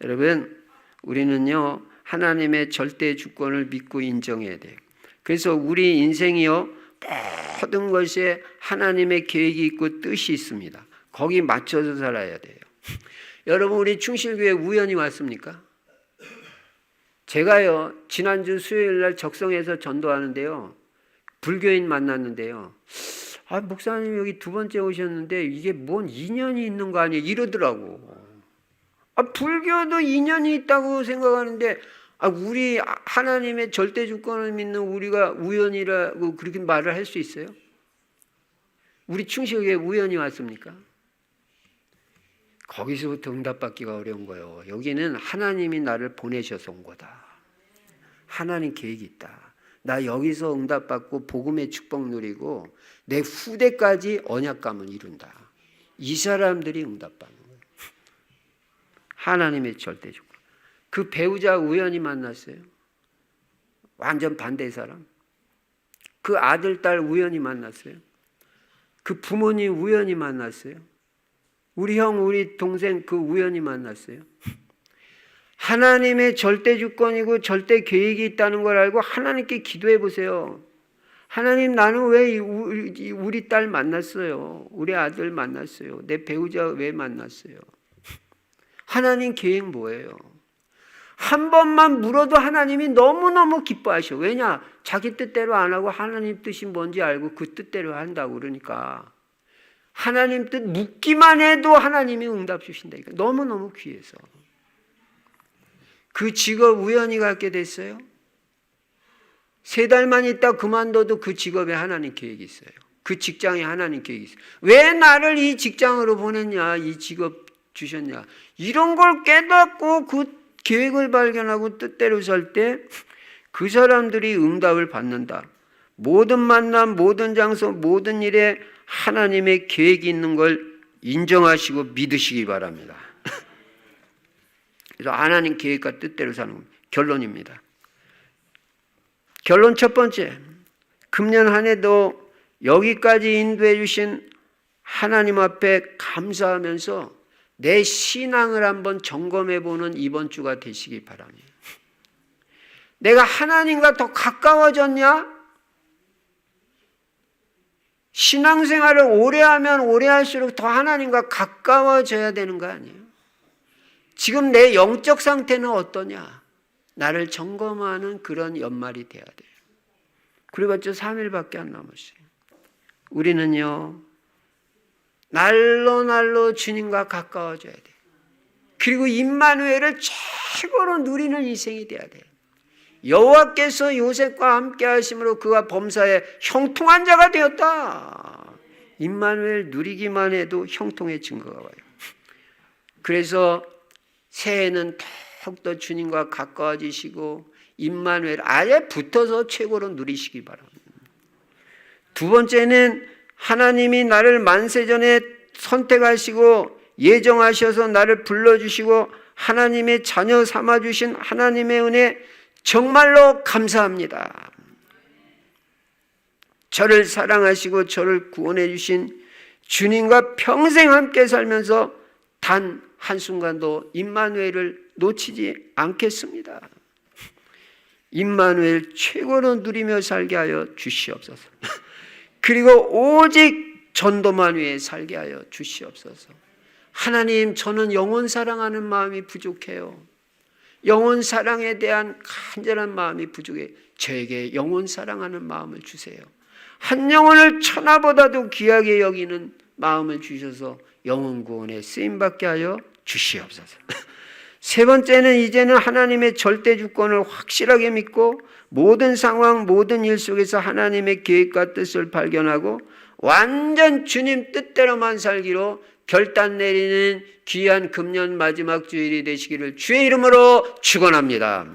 A: 여러분, 우리는요 하나님의 절대 주권을 믿고 인정해야 돼요. 그래서 우리 인생이요 모든 것에 하나님의 계획이 있고 뜻이 있습니다. 거기 맞춰서 살아야 돼요. 여러분, 우리 충실교회 우연히 왔습니까? 제가요 지난주 수요일 날 적성에서 전도하는데요 불교인 만났는데요, 목사님 여기 2번째 오셨는데 이게 뭔 인연이 있는 거 아니에요? 이러더라고. 불교도 인연이 있다고 생각하는데 우리 하나님의 절대 주권을 믿는 우리가 우연이라고 그렇게 말을 할 수 있어요? 우리 충실교회 우연히 왔습니까? 거기서부터 응답받기가 어려운 거예요. 여기는 하나님이 나를 보내셔서 온 거다. 하나님 계획이 있다. 나 여기서 응답받고 복음의 축복 누리고 내 후대까지 언약감을 이룬다. 이 사람들이 응답받는 거예요. 하나님의 절대 주권. 그 배우자 우연히 만났어요. 완전 반대 사람. 그 아들, 딸 우연히 만났어요. 그 부모님 우연히 만났어요. 우리 형, 우리 동생 그 우연히 만났어요. 하나님의 절대 주권이고 절대 계획이 있다는 걸 알고 하나님께 기도해 보세요. 하나님, 나는 왜 우리 딸 만났어요? 우리 아들 만났어요? 내 배우자 왜 만났어요? 하나님 계획 뭐예요? 한 번만 물어도 하나님이 너무너무 기뻐하셔. 왜냐? 자기 뜻대로 안 하고 하나님 뜻이 뭔지 알고 그 뜻대로 한다고 그러니까. 하나님 뜻 묻기만 해도 하나님이 응답 주신다니까. 너무너무 귀해서. 그 직업 우연히 갖게 됐어요? 3달만 있다 그만둬도 그 직업에 하나님 계획이 있어요. 그 직장에 하나님 계획이 있어요. 왜 나를 이 직장으로 보냈냐, 이 직업 주셨냐, 이런 걸 깨닫고 그 계획을 발견하고 뜻대로 살 때 그 사람들이 응답을 받는다. 모든 만남, 모든 장소, 모든 일에 하나님의 계획이 있는 걸 인정하시고 믿으시기 바랍니다. 그래서 하나님 계획과 뜻대로 사는 겁니다. 결론입니다. 결론 첫 번째, 금년 한 해도 여기까지 인도해 주신 하나님 앞에 감사하면서 내 신앙을 한번 점검해 보는 이번 주가 되시기 바랍니다. 내가 하나님과 더 가까워졌냐? 신앙생활을 오래 하면 오래 할수록 더 하나님과 가까워져야 되는 거 아니에요? 지금 내 영적 상태는 어떠냐? 나를 점검하는 그런 연말이 돼야 돼요. 그래봤자 3일밖에 안 남았어요. 우리는요, 날로 주님과 가까워져야 돼요. 그리고 임마누엘을 최고로 누리는 인생이 돼야 돼요. 여호와께서 요셉과 함께 하심으로 그가 범사에 형통한 자가 되었다. 임마누엘 누리기만 해도 형통의 증거가 와요. 그래서 새해는 더욱더 주님과 가까워지시고 임마누엘 아예 붙어서 최고로 누리시기 바랍니다. 두 번째는 하나님이 나를 만세전에 선택하시고 예정하셔서 나를 불러주시고 하나님의 자녀 삼아주신 하나님의 은혜 정말로 감사합니다. 저를 사랑하시고 저를 구원해 주신 주님과 평생 함께 살면서 단 한순간도 임마누엘을 놓치지 않겠습니다. 임마누엘 최고로 누리며 살게 하여 주시옵소서. 그리고 오직 전도만 위해 살게 하여 주시옵소서. 하나님, 저는 영혼 사랑하는 마음이 부족해요. 영혼 사랑에 대한 간절한 마음이 부족해. 저에게 영혼 사랑하는 마음을 주세요. 한 영혼을 천하보다도 귀하게 여기는 마음을 주셔서 영혼 구원에 쓰임받게 하여 주시옵소서. 세 번째는 이제는 하나님의 절대 주권을 확실하게 믿고 모든 상황, 모든 일 속에서 하나님의 계획과 뜻을 발견하고 완전 주님 뜻대로만 살기로 결단 내리는 귀한 금년 마지막 주일이 되시기를 주의 이름으로 축원합니다.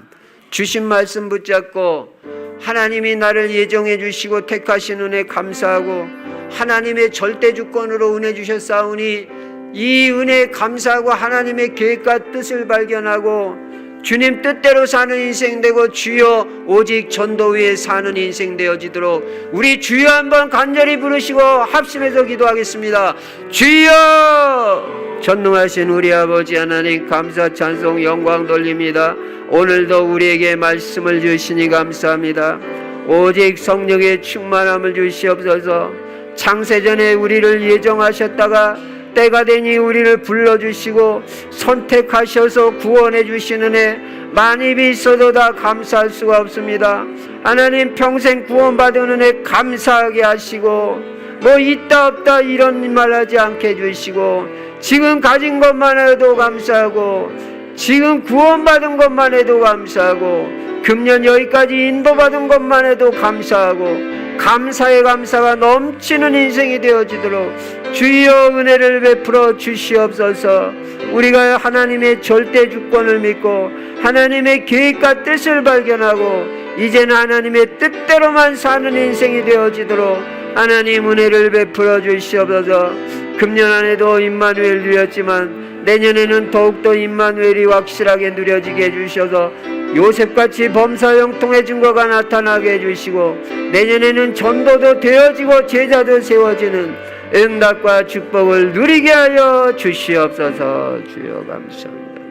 A: 주신 말씀 붙잡고 하나님이 나를 예정해 주시고 택하신 은혜 감사하고 하나님의 절대 주권으로 은혜 주셨사오니 이 은혜에 감사하고 하나님의 계획과 뜻을 발견하고 주님 뜻대로 사는 인생 되고 주여 오직 전도 위에 사는 인생 되어지도록 우리 주여 한번 간절히 부르시고 합심해서 기도하겠습니다. 주여! 전능하신 우리 아버지 하나님 감사 찬송 영광 돌립니다. 오늘도 우리에게 말씀을 주시니 감사합니다. 오직 성령의 충만함을 주시옵소서. 창세전에 우리를 예정하셨다가 때가 되니 우리를 불러주시고 선택하셔서 구원해 주시는 애 많이 있어도 다 감사할 수가 없습니다. 하나님 평생 구원받은 은혜 감사하게 하시고 뭐 있다 없다 이런 말 하지 않게 해주시고 지금 가진 것만 해도 감사하고 지금 구원받은 것만 해도 감사하고 금년 여기까지 인도받은 것만 해도 감사하고 감사의 감사가 넘치는 인생이 되어지도록 주여 은혜를 베풀어 주시옵소서. 우리가 하나님의 절대 주권을 믿고 하나님의 계획과 뜻을 발견하고 이제는 하나님의 뜻대로만 사는 인생이 되어지도록 하나님 은혜를 베풀어 주시옵소서. 금년 안에도 임마누엘 누렸지만 내년에는 더욱더 임마누엘이 확실하게 누려지게 해주셔서 요셉같이 범사 형통의 증거가 나타나게 해주시고 내년에는 전도도 되어지고 제자도 세워지는 응답과 축복을 누리게 하여 주시옵소서. 주여 감사합니다.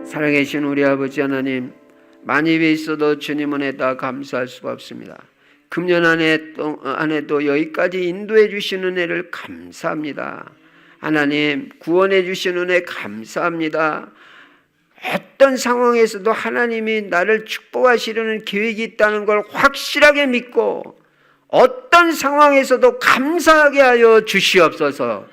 A: 살아계신 우리 아버지 하나님, 만입에 있어도 주님 은혜 다 감사할 수가 없습니다. 금년 안에도 여기까지 인도해 주시는 은혜를 감사합니다. 하나님 구원해 주신 은혜 감사합니다. 어떤 상황에서도 하나님이 나를 축복하시려는 계획이 있다는 걸 확실하게 믿고 어떤 상황에서도 감사하게 하여 주시옵소서.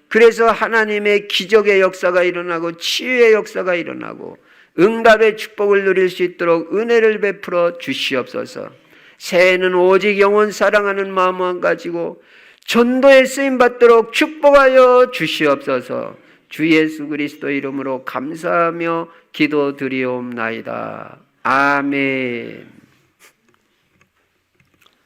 A: 그래서 하나님의 기적의 역사가 일어나고 치유의 역사가 일어나고 응답의 축복을 누릴 수 있도록 은혜를 베풀어 주시옵소서. 새해는 오직 영혼 사랑하는 마음만 가지고 전도에 쓰임받도록 축복하여 주시옵소서. 주 예수 그리스도 이름으로 감사하며 기도드리옵나이다. 아멘.